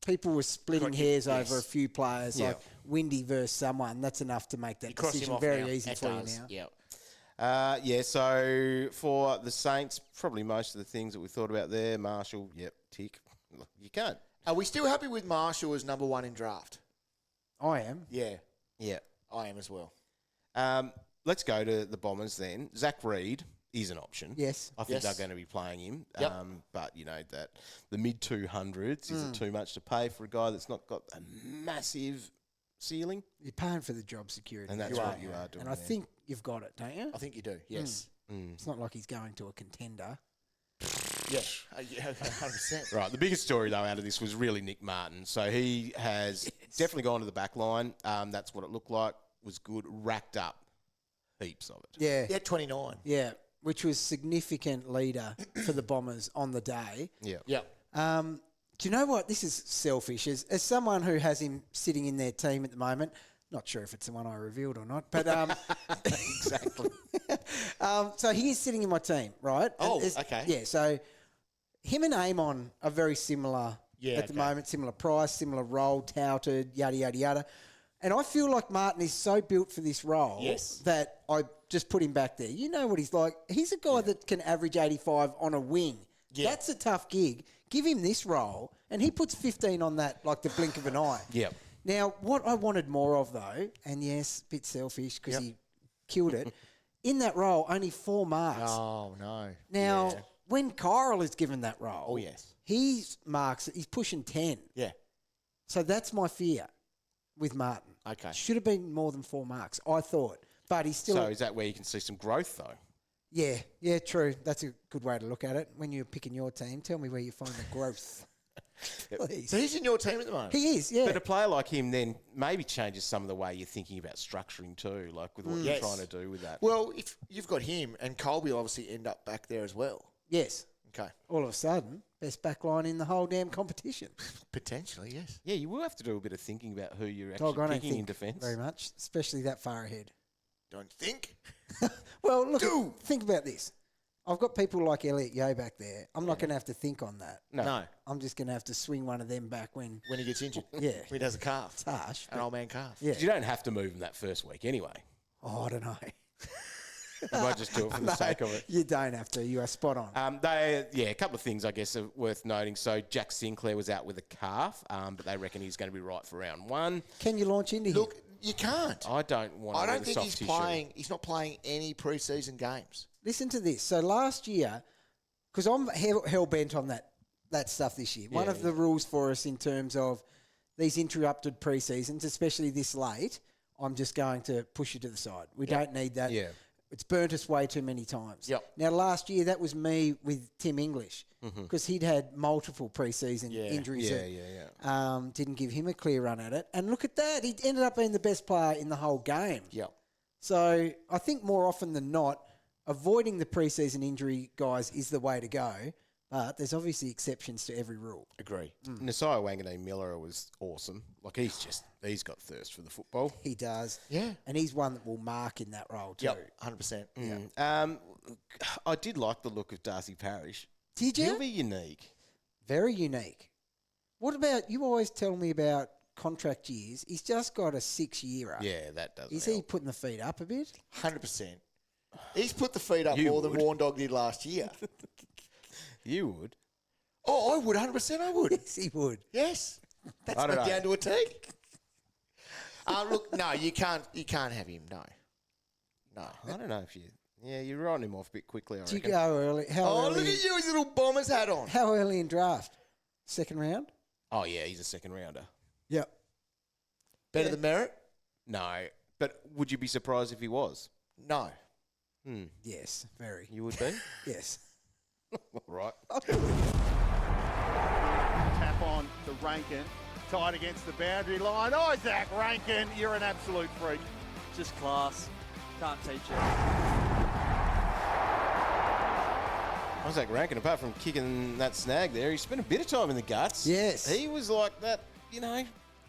people were splitting Correct. hairs Yes. over a few players, Yeah. like Windy versus someone. That's enough to make that You cross him decision off very now. easy It for does. you now. Yeah. Yeah, so for the Saints, probably most of the things that we thought about there. Marshall, yep, tick. You can't. Are we still happy with Marshall as number one in draft? I am. Yeah. Yeah. I am as well. Let's go to the Bombers then. Zach Reid is an option. Yes. I think Yes. they're going to be playing him. Yep. But, that the mid-200s, is it too much to pay for a guy that's not got a massive ceiling? You're paying for the job security. And that's there, what aren't you are doing And I there. think you've got it, don't you? I think you do. Yes. It's not like he's going to a contender. Yeah. 100%. Right, the biggest story, though, out of this was really Nic Martin. So he has definitely gone to the back line. That's what it looked like. Was good. Racked up heaps of it. Yeah. Yeah, 29. Yeah. Which was significant leader for the Bombers on the day. Yeah. Yep. Do you know what? This is selfish. As someone who has him sitting in their team at the moment, not sure if it's the one I revealed or not, but Exactly. so he is sitting in my team, right? Oh, And okay. Yeah, so him and Amon are very similar at the moment, similar price, similar role, touted, yada, yada, yada. And I feel like Martin is so built for this role that I just put him back there. You know what he's like. He's a guy that can average 85 on a wing. Yeah. That's a tough gig. Give him this role, and he puts 15 on that like the blink of an eye. Yep. Now, what I wanted more of, though, and yes, a bit selfish because he killed it, in that role, only 4 marks. Oh, no. Now, when Kyle is given that role, Oh, yes. he's pushing 10. Yeah. So that's my fear with Martin. Okay. Should have been more than 4 marks, I thought. But he's still... So is that where you can see some growth, though? Yeah, true. That's a good way to look at it. When you're picking your team, tell me where you find the growth. Please. So he's in your team at the moment? He is, yeah. But a player like him then maybe changes some of the way you're thinking about structuring too, like with what you're trying to do with that. Well, if you've got him and Colby will obviously end up back there as well. Yes. Okay. All of a sudden, best back line in the whole damn competition. Potentially, yes. Yeah, you will have to do a bit of thinking about who you're Dog, actually I don't picking in think defence. very much, especially that far ahead. Don't think. Well, look, think about this. I've got people like Elliot Yeo back there. I'm not going to have to think on that. No. I'm just going to have to swing one of them back when When he gets injured. Yeah. When he does a calf. it's harsh. An old man calf. Yeah. You don't have to move him that first week anyway. Oh, I don't know. You might just do it for the sake of it. You don't have to. You are spot on. A couple of things I guess are worth noting. So Jack Sinclair was out with a calf, but they reckon he's going to be right for round one. Can you launch into Look, him? you can't. I don't want to I wear don't the think soft he's tissue. playing. He's not playing any preseason games. Listen to this. So last year, because I'm hell bent on that stuff this year. One of the rules for us in terms of these interrupted pre-seasons, especially this late, I'm just going to push you to the side. We don't need that. Yeah. It's burnt us way too many times. Yep. Now, last year, that was me with Tim English because he'd had multiple pre-season injuries that didn't give him a clear run at it. And look at that. He ended up being the best player in the whole game. Yep. So I think more often than not, avoiding the preseason injury guys is the way to go. But there's obviously exceptions to every rule. Agree. Nasiah Wanganeen-Miller was awesome. Like, he's got thirst for the football. He does. Yeah. And he's one that will mark in that role too. Yep, 100%. I did like the look of Darcy Parish. Did you? He'll be unique. Very unique. What about, you always tell me about contract years. He's just got a 6-year. Yeah, that doesn't Is help. he putting the feet up a bit? 100%. He's put the feet up You more would. than Warndog did last year. You would. Oh, I would, 100% I would. Yes, he would. Yes. That's I don't not know. down to a T. Look, no, you can't have him, no. No. I don't know if you... Yeah, you're writing him off a bit quickly, I Do you reckon. go early? How Look early? at you with your little Bombers hat on. How early in draft? Second round? Oh, yeah, he's a second rounder. Yep. Better than Merritt? No, but would you be surprised if he was? No. Yes, very. You would be? Yes. All right. Tap on to Rankin. Tied against the boundary line. Isaac Rankin, you're an absolute freak. Just class. Can't teach it. Isaac Rankin, apart from kicking that snag there, he spent a bit of time in the guts. Yes. He was like that,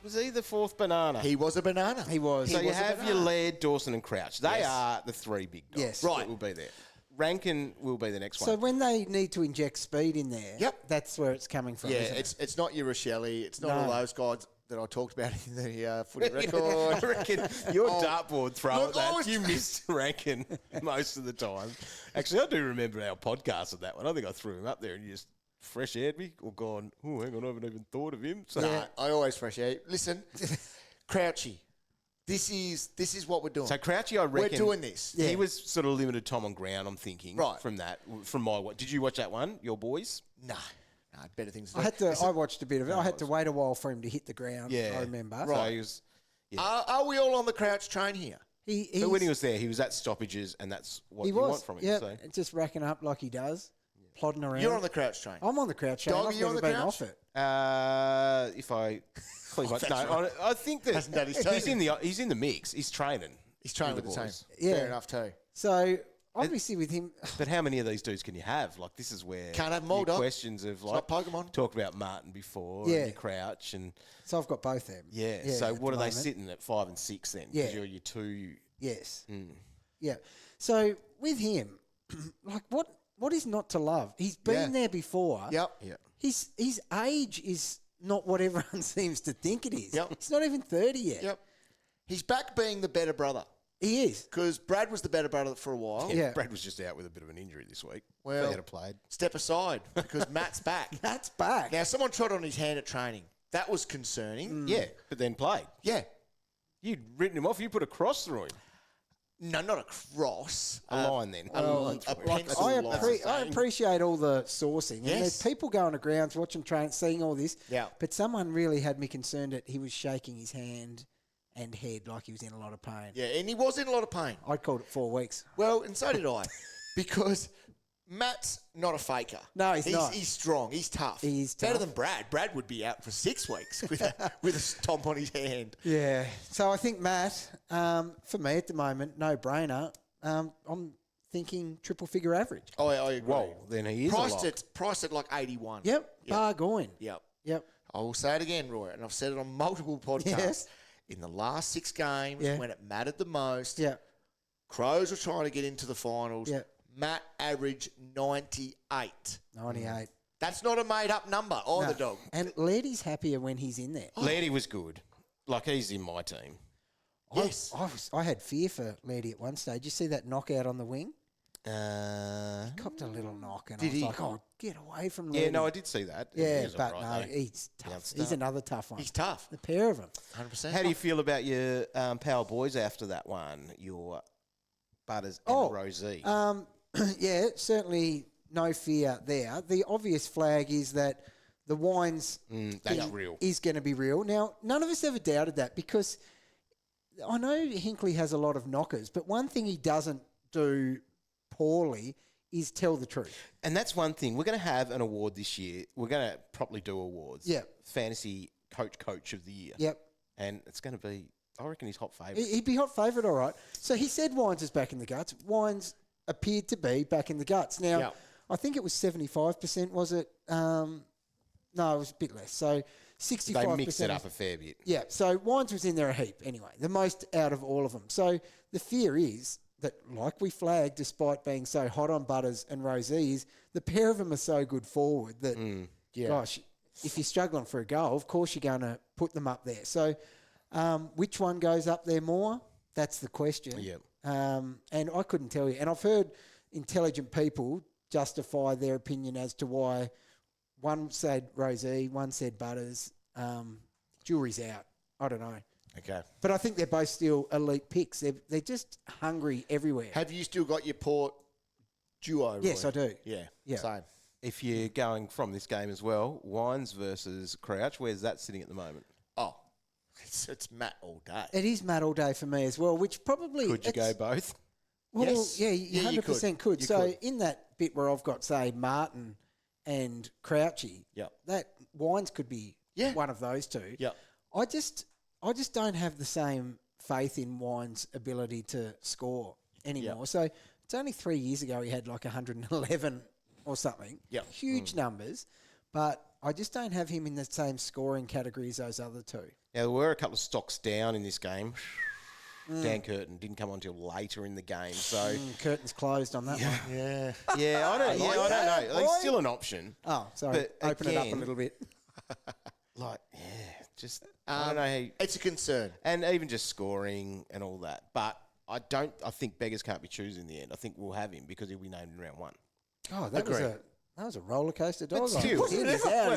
was he the fourth banana? He was a banana. He was. So He you was a have your banana. Laird, Dawson and Crouch. They Yes. are the three big dogs. Yes. That Right. will be there. Rankin will be the next So one. when they need to inject speed in there, Yep. that's where it's coming from, Yeah, isn't it? it's not your Rochelle. It's not No. all those guys that I talked about in the footy I record. reckon your Oh. dartboard throw Look, at I that, was- you missed Rankin most of the time. Actually, I do remember our podcast of that one. I think I threw him up there and you just fresh aired me or gone, oh, hang on, I haven't even thought of him. So Nah, I always fresh air. Listen, Crouchy, this is what we're doing. So Crouchy, I reckon... We're doing this. He was sort of limited time on ground, I'm thinking, Right. from my... Did you watch that one, your boys? No, better things to I do. had to. I watched a bit of it. I had to wait a while for him to hit the ground. Yeah. I remember. So he was... Are we all on the Crouch train here? But when he was there, he was at stoppages, and that's what you want from him. Yeah, So. just racking up like he does, plodding around. You're on the Crouch train. I'm on the Crouch train. Dog, I've are you on never the been Crouch? off it. If I clean my... that's No, right. I think that Hasn't done his he's team. he's in the mix. He's training. He's training with the team. boys. Yeah. Fair enough too. So obviously with him, But how many of these dudes can you have? Like, this is where... Can't have them all, your dog. questions of, It's like... not Pokemon. Talked about Martin before, Yeah. and your Crouch, and... so I've got both them. Yeah, so at what the are they moment. sitting at 5 and 6 then? Yeah. Because you're your two... Yes. Yeah. So with him, like what is not to love? He's been there before. Yep. Yeah. His age is not what everyone seems to think it is. Yep. He's not even 30 yet. Yep. He's back being the better brother. He is. Because Brad was the better brother for a while. Yeah. Brad was just out with a bit of an injury this week. Well, If he had played. Step aside because Matt's back. That's back. Now, someone trod on his hand at training. That was concerning. Yeah, but then played. Yeah. You'd written him off. You put a cross through him. No, not a cross. A line then. A pencil I line. appreciate all the sourcing. And Yes. there's people going to grounds, watching train, seeing all this. Yeah. But someone really had me concerned that he was shaking his hand and head like he was in a lot of pain. Yeah, and he was in a lot of pain. I'd called it 4 weeks. Well, and so did I. Because Matt's not a faker. No, he's not. He's strong. He's tough. He's better tough. than Brad. Brad would be out for 6 weeks with a stomp on his hand. Yeah. So I think Matt, for me at the moment, no brainer. I'm thinking triple figure average. Oh, I agree. Whoa, then he is Priced at like 81. Yep. Bargain. Yep. Yep. I will say it again, Roy, and I've said it on multiple podcasts. Yes. In the last 6 games, Yeah. when it mattered the most, Yeah. Crows were trying to get into the finals. Yeah. Matt averaged 98. 98. That's not a made-up number either, No. dog. And Lairdy's happier when he's in there. Lairdy was good. Like, he's in my team. Yes. I had fear for Lairdy at one stage. You see that knockout on the wing? Yeah, Copped a little knock, and Did I was he? like, "Oh, get away from Lairdy." no, I did see that. Yeah, He was but all right, no, though. he's tough. Youngster. He's another tough one. He's tough. The pair of them. 100%. How do you feel about your Power Boys after that one? Your Butters and Oh, Rosie? Yeah, certainly no fear there. The obvious flag is that the Wines That's thing real. is going to be real. Now, none of us ever doubted that because I know Hinkley has a lot of knockers, but one thing he doesn't do poorly is tell the truth. And that's one thing. We're going to have an award this year. We're going to properly do awards. Yep. Fantasy Coach of the Year. Yep. And it's going to be I reckon he's hot favourite. He'd be hot favourite, all right. So he said Wines is back in the guts. Wines appeared to be back in the guts. Now, I think it was 75%, was it? No, it was a bit less. So 65%. They mixed it up a fair bit. Yeah, so Wines was in there a heap anyway, the most out of all of them. So the fear is that, like we flagged, despite being so hot on Butters and Rosie's, the pair of them are so good forward that, gosh, if you're struggling for a goal, of course you're going to put them up there. So which one goes up there more? That's the question. Yeah. And I couldn't tell you. And I've heard intelligent people justify their opinion as to why one said Rosie, one said Butters. Jury's out. I don't know. Okay. But I think they're both still elite picks. They're just hungry everywhere. Have you still got your Port duo? Yes, Roy? I do. Yeah, same. If you're going from this game as well, Wines versus Crouch, where's that sitting at the moment? Oh, it's Matt all day. It is Matt all day for me as well, which probably... Could you go both? Well, Yes. yeah, you Yeah, you 100% could. could. You So could. in that bit where I've got, say, Martin and Crouchy, that Wines could be one of those two. Yeah. I just don't have the same faith in Wines' ability to score anymore. So it's only 3 years ago he had like 111 or something. Yep. Huge numbers, but I just don't have him in the same scoring category as those other two. Now, there were a couple of stocks down in this game. Dan Curtin didn't come on until later in the game, so... Curtain's closed on that one. Yeah. I don't know. He's still an option. Oh, sorry. But Open it up a again, little bit. Just... I don't know how... It's a concern. And even just scoring and all that. But I think beggars can't be choosers in the end. I think we'll have him because he'll be named in round one. Oh, that was a roller coaster dog. But still, in his out,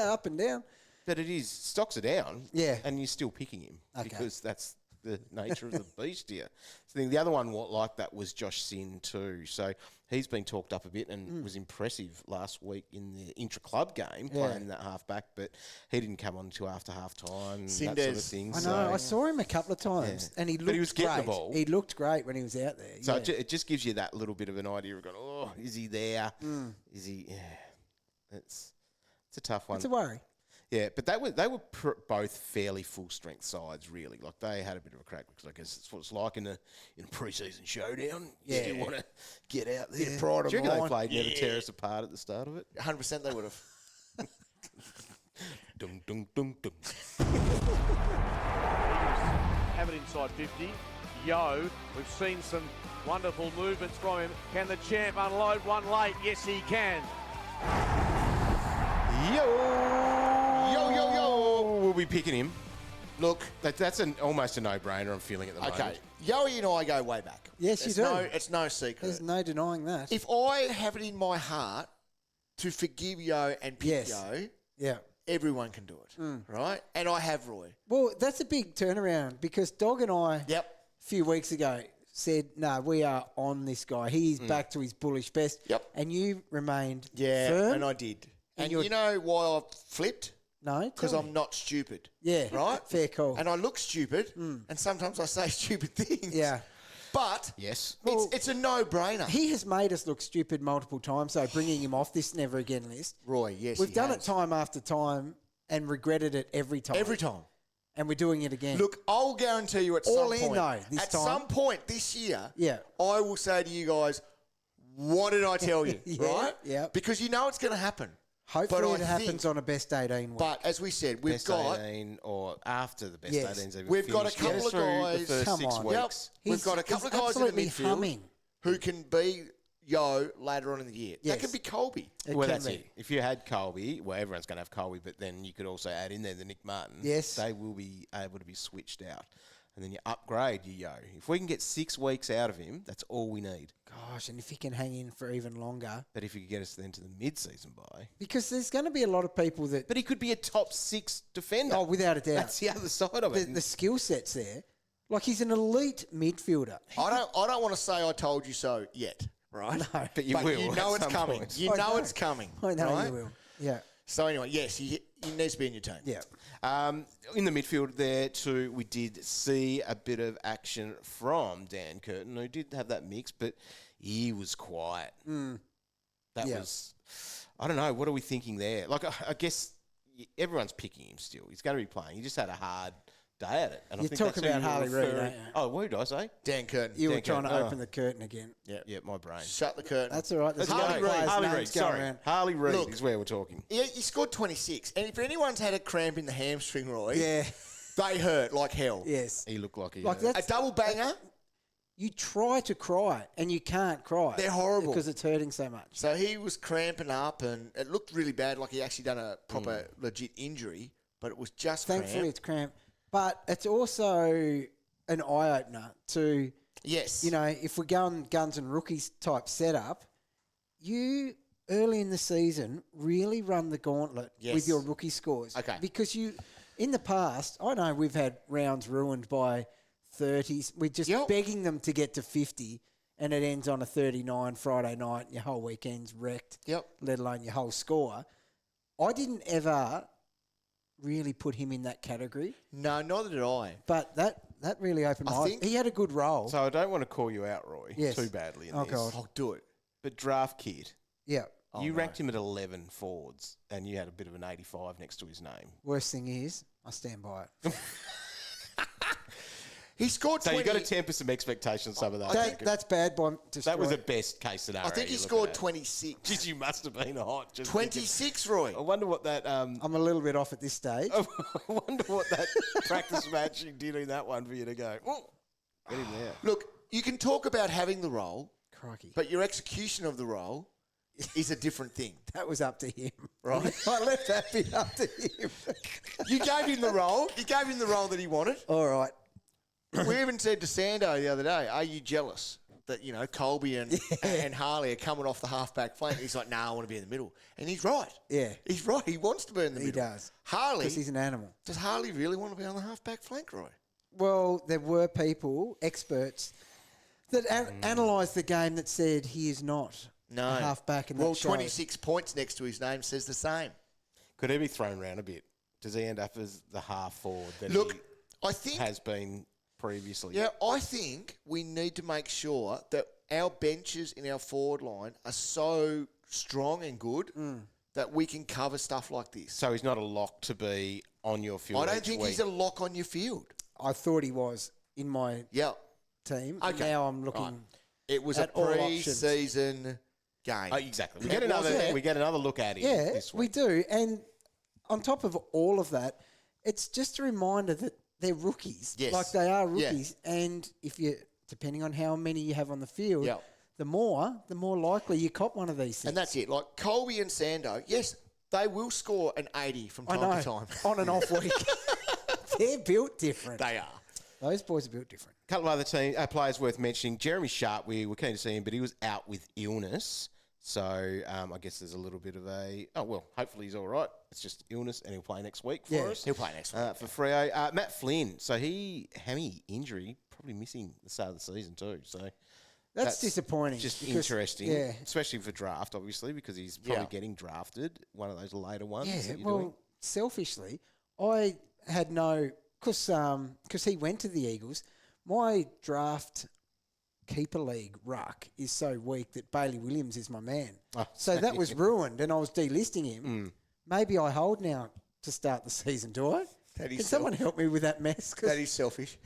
up and down. But it is, stocks are down. Yeah. And you're still picking him Okay. because that's the nature of the beast here. So the other one like that was Josh Sin too. So he's been talked up a bit and was impressive last week in the intra-club game playing that half-back, but he didn't come on until after half-time, that sort of thing. I know, I saw him a couple of times and he looked he was getting great. the ball. He looked great when he was out there. So it just gives you that little bit of an idea of going, oh, is he there? Is he? Yeah. It's a tough one. It's a worry. Yeah, but they were both fairly full strength sides, really. Like they had a bit of a crack because I guess it's what it's like in a pre-season showdown. You still want to get out there. Bit pride of Do you reckon they mind. played to tear us apart at the start of it? 100% they would have. Dum dum dum dum. Have it inside 50. Yo, we've seen some wonderful movements from him. Can the champ unload one late? Yes, he can. Yo, we'll be picking him. Look, that's almost a no-brainer. I'm feeling at the moment. Okay, Yoey and I go way back. Yes, you do. It's no secret. There's no denying that. If I have it in my heart to forgive Yo and pick Yo, everyone can do it, right? And I have, Roy. Well, that's a big turnaround because Dog and I, a few weeks ago, said, no, we are on this guy. He's back to his bullish best. Yep. And you remained Yeah, firm. and I did. And you know why I flipped? No, Because I'm not stupid. Yeah, right? Fair call. And I look stupid, and sometimes I say stupid things. Yeah. But yes, it's a no-brainer. He has made us look stupid multiple times, so bringing him off this never again list. Roy, yes, We've done it time after time and regretted it every time. Every time. And we're doing it again. Look, I'll guarantee you at All some in, point. though, this at time. some point this year, Yeah. I will say to you guys, what did I tell you? Yeah, right? yeah. Because you know it's going to happen. Hopefully But it I happens think- on a best 18 week. But as we said, we've Best got 18 or after the best Yes. 18's even we've got a finished. Get couple us of through guys. the first Come 6 on. weeks. We've got a couple of guys in the absolutely midfield humming. who can be Yo later on in the year. Yes. That could be Colby. It Well, can that's be. it. If you had Colby, well, everyone's going to have Colby, but then you could also add in there the Nic Martin. Yes. They will be able to be switched out. And then you upgrade your Yo. If we can get 6 weeks out of him, that's all we need. Gosh, and if he can hang in for even longer. But if you could get us then to the mid-season bye. Because there's going to be a lot of people that... But he could be a top 6 defender. Oh, without a doubt. That's the other side of it. The skill set's there. Like, he's an elite midfielder. I don't want to say I told you so yet, right? No. But you will You know at it's some coming. point. You I know know. it's coming. I know right? you will. Yeah. So anyway, yes, he needs to be in your team. Yeah. In the midfield there too, we did see a bit of action from Dan Curtin, who did have that mix, but he was quiet. That was, I don't know, what are we thinking there? Like, I guess everyone's picking him still. He's going to be playing. He just had a hard day at it. And You're talking about Harley Reid, aren't you? Oh, what did I say? Dan Curtin. You were trying to open the curtain again. Yeah, my brain. Shut the curtain. That's all right. There's Harley Reid. Sorry, around. Harley Reid Look, is where we're talking. Yeah, he scored 26. And if anyone's had a cramp in the hamstring, Roy, Yeah. they hurt like hell. Yes. He looked like he Like hurt. A double banger. You try to cry and you can't cry. They're horrible. Because it's hurting so much. So he was cramping up, and it looked really bad, like he actually done a proper, legit injury, but it was just Thankfully, cramp. it's cramp. But it's also an eye-opener to, Yes. you know, if we're going guns and rookies type setup, you, early in the season, really run the gauntlet Yes. with your rookie scores. Okay. Because you, in the past, I know we've had rounds ruined by 30s. We're just begging them to get to 50, and it ends on a 39 Friday night, and your whole weekend's wrecked, let alone your whole score. I didn't ever really put him in that category. No, neither did I. But that really opened my eyes. He had a good role. So I don't want to call you out, Roy, too badly in this. God. I'll do it. But draft kid, Yeah. you ranked him at 11 forwards, and you had a bit of an 85 next to his name. Worst thing is, I stand by it. He scored 20. So you've got to temper some expectations, some of those. That's bad by That was the best case scenario. I think he you're scored looking at. 26. Jeez, you must have been hot. Just 26, Roy. I wonder what that. I'm a little bit off at this stage. I wonder what that practice matching did in that one for you to go. Oh, get him there. Look, you can talk about having the role, Crikey. but your execution of the role is a different thing. That was up to him. Right. I left that bit up to him. You gave him the role. You gave him the role that he wanted. All right. We even said to Sando the other day, are you jealous that, you know, Colby and Harley are coming off the halfback flank? He's like, no, I want to be in the middle. And he's right. Yeah. He's right. He wants to be in the He middle. does. Harley. Because he's an animal. Does Harley really want to be on the halfback flank, Roy? Well, there were people, experts, that analysed the game that said he is not a halfback. Well, 26 points next to his name says the same. Could he be thrown around a bit? Does he end up as the half forward that I think has been previously? Yeah, I think we need to make sure that our benches in our forward line are so strong and good that we can cover stuff like this. So he's not a lock to be on your field. I don't think he's a lock on your field. I thought he was in my team. Okay. Now I'm looking. Right. It was a at all options. pre-season game. Oh, exactly. We get another look at him. Yeah, this week. we do. And on top of all of that, it's just a reminder that they're rookies. Yes. Like they are rookies. Yeah. And if you, depending on how many you have on the field, the more likely you cop one of these things. And that's it. Like Colby and Sando, yes, they will score an 80 from time to time. On and off week. They're built different. They are. Those boys are built different. A couple of other players worth mentioning. Jeremy Sharp, we were keen to see him, but he was out with illness. So I guess there's a little bit of hopefully he's all right. It's just illness, and he'll play next week for us. He'll play next week. For Freo. Matt Flynn, so hammy injury, probably missing the start of the season too. So that's disappointing. Just interesting, especially for draft, obviously, because he's probably getting drafted, one of those later ones. Yeah, well, selfishly, I had because he went to the Eagles, my draft keeper league ruck is so weak that Bailey Williams is my man. Oh, so that was ruined, and I was delisting him. Maybe I hold now to start the season, do I? Can someone help me with that mess? That is selfish.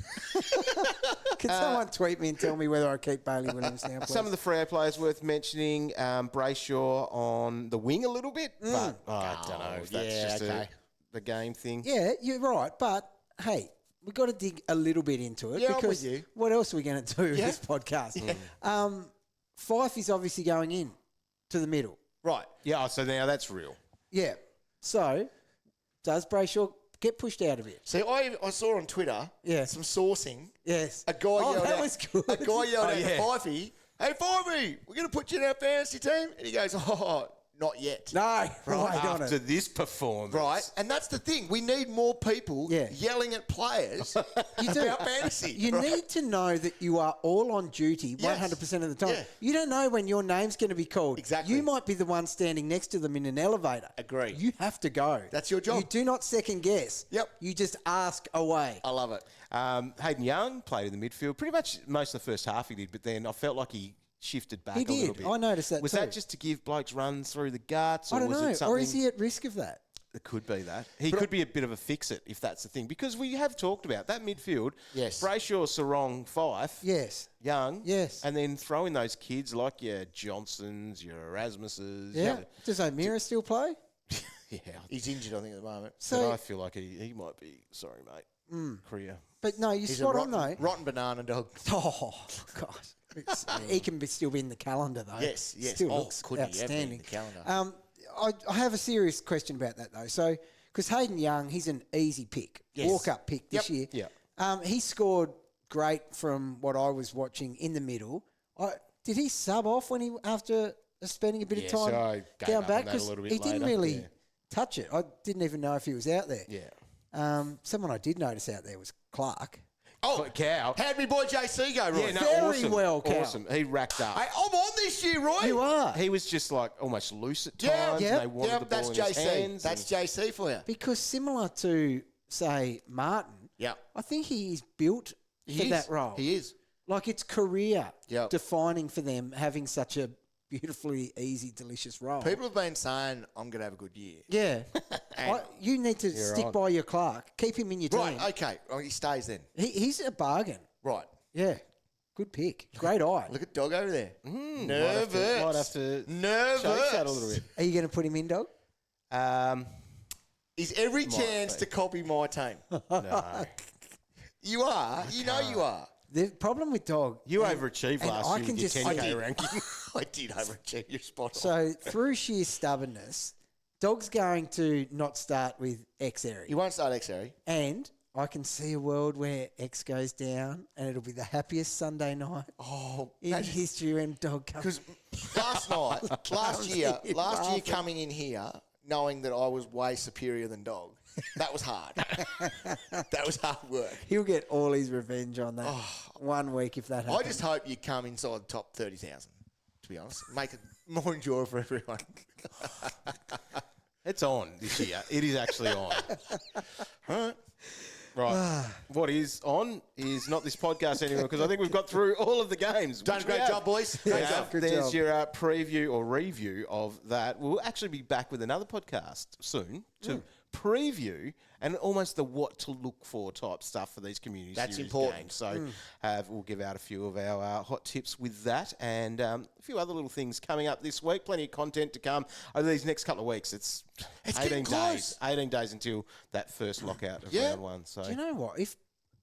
Can someone tweet me and tell me whether I keep Bailey Williams now, please? Some of the Freo players worth mentioning, Brayshaw on the wing a little bit, but I don't know if that's just the game thing. Yeah, you're right, but hey, we've got to dig a little bit into it because what else are we going to do with this podcast? Fife is obviously going in to the middle. Right. Yeah, so now that's real. Yeah. So, does Brayshaw get pushed out of it? See, I saw on Twitter some sourcing. Yes. A guy yelled that out, was good. A guy yelled at Fifey, "Hey, Fifey, we're going to put you in our fantasy team." And he goes, "Oh, not yet." No, right on after it. this performance. Right, and that's the thing. We need more people yelling at players about fantasy. You need to know that you are all on duty 100% of the time. Yeah. You don't know when your name's going to be called. Exactly. You might be the one standing next to them in an elevator. Agree. You have to go. That's your job. You do not second guess. Yep. You just ask away. I love it. Hayden Young played in the midfield. Pretty much most of the first half he did, but then I felt like he shifted back He a little did. bit. I noticed that Was too. that just to give blokes runs through the guts? I don't was know. It something... Or is he at risk of that? It could be that. He could be a bit of a fix-it if that's the thing. Because we have talked about that midfield. Yes. Brayshaw, Sarong, Fife. Yes. Young. Yes. And then throw in those kids like your Johnsons, your Erasmuses. Yeah. Does O'Meara still play? Yeah. He's injured, I think, at the moment. So but I feel like he might be, sorry, mate, career. But no, you're spot on, though. Rotten banana dog. Oh, gosh. He can still be in the calendar, though. Yes. Still looks outstanding. In the calendar? I have a serious question about that, though. So, because Hayden Young, he's an easy pick, walk-up pick this year. Yeah. He scored great from what I was watching in the middle. Did he sub off after spending a bit of time down back? Because he didn't really touch it. I didn't even know if he was out there. Yeah. Someone I did notice out there was Clark. Oh, Cow. How'd me boy JC go, Roy? Yeah, no, Very awesome. well, Cow. Awesome. He racked up. Hey, I'm on this year, Roy. You are. He was just like almost loose at times. And they wanted the ball that's in JC. his hands. That's JC for you. Because similar to, say, Martin, I think he is built for that role. He is. Like it's career Yep. defining for them having such a beautifully easy, delicious role. People have been saying, I'm going to have a good year. Yeah. You need to stick by your Clark. Keep him in your team. Right, okay. Well, he stays then. He's a bargain. Right. Yeah. Good pick. Great eye. Look at Dog over there. Nervous. Might have to Nervous. shake that a little bit. Are you going to put him in, Dog? He's every chance to copy my team. No. You are. You know you are. The problem with Dog... You overachieved last I year can with your just 10K ranking. I did overachieve. You're spot on. So, through sheer stubbornness, Dog's going to not start with X-Eri. He won't start X-Eri. And I can see a world where X goes down and it'll be the happiest Sunday night in history when Dog comes. Because last year coming in here, knowing that I was way superior than Dog, that was hard. That was hard work. He'll get all his revenge on that 1 week if that happens. I just hope you come inside the top 30,000, to be honest. Make it more enjoyable for everyone. It's on this year. It is actually on. Right. What is on is not this podcast anymore because I think we've got through all of the games. Done a great job, boys. Great job. There's your preview or review of that. We'll actually be back with another podcast soon to preview and almost the what to look for type stuff for these community That's series important. games. So we'll give out a few of our hot tips with that and a few other little things coming up this week. Plenty of content to come over these next couple of weeks. It's 18 days. 18 days until that first lockout of round one. So do you know what?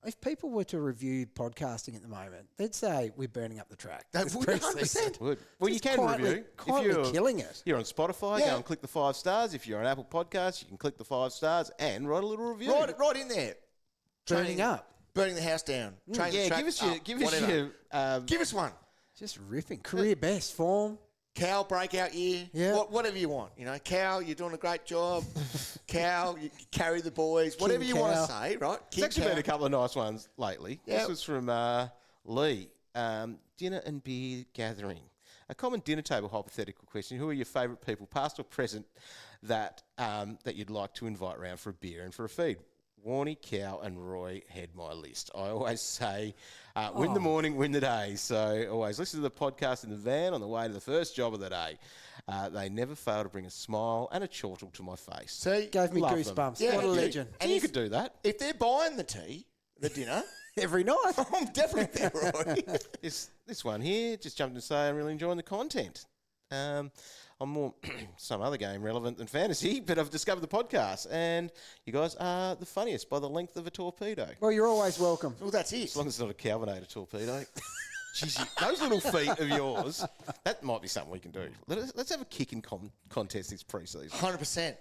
If people were to review podcasting at the moment, they'd say we're burning up the track. That would 100%. Would. Well, you can review. If you're killing it. You're on Spotify, go and click the 5 stars. If you're on Apple Podcasts, you can click the 5 stars and write a little review. Right in there. Burning up. Burning the house down. Train the track give us one. Just ripping. Career best form. Cow breakout year. Yeah. Whatever you want. You know, Cow, you're doing a great job. Cow, you carry the boys. Whatever you want to say, right? There's actually been a couple of nice ones lately. Yep. This was from Lee. Dinner and beer gathering. A common dinner table hypothetical question. Who are your favourite people, past or present, that you'd like to invite round for a beer and for a feed? Warnie, Cow and Roy head my list. I always say, win the morning, win the day. So always listen to the podcast in the van on the way to the first job of the day. They never fail to bring a smile and a chortle to my face. See? Gave me Love goosebumps. them. What a legend. And you could do that. If they're buying the tea, the dinner, every night. I'm definitely there, Roy. This one here just jumped in to say I'm really enjoying the content. I'm more some other game relevant than fantasy, but I've discovered the podcast, and you guys are the funniest by the length of a torpedo. Well, you're always welcome. Well, that's it. As long as it's not a Calvinator torpedo. Jeez, those little feet of yours, that might be something we can do. Let's have a kicking contest this pre-season. 100%.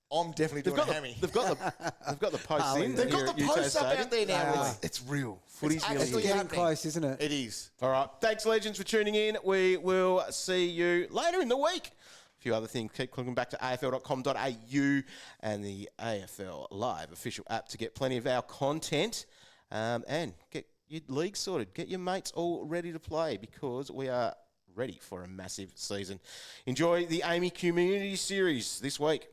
I'm definitely doing a hammy. They've got the posts in. They've got the posts up out there now. It's real. Footy's actually nearly Getting close, isn't it? It is. All right. Thanks, Legends, for tuning in. We will see you later in the week. A few other things. Keep clicking back to afl.com.au and the AFL Live official app to get plenty of our content and get your league sorted. Get your mates all ready to play because we are ready for a massive season. Enjoy the Amy Community Series this week.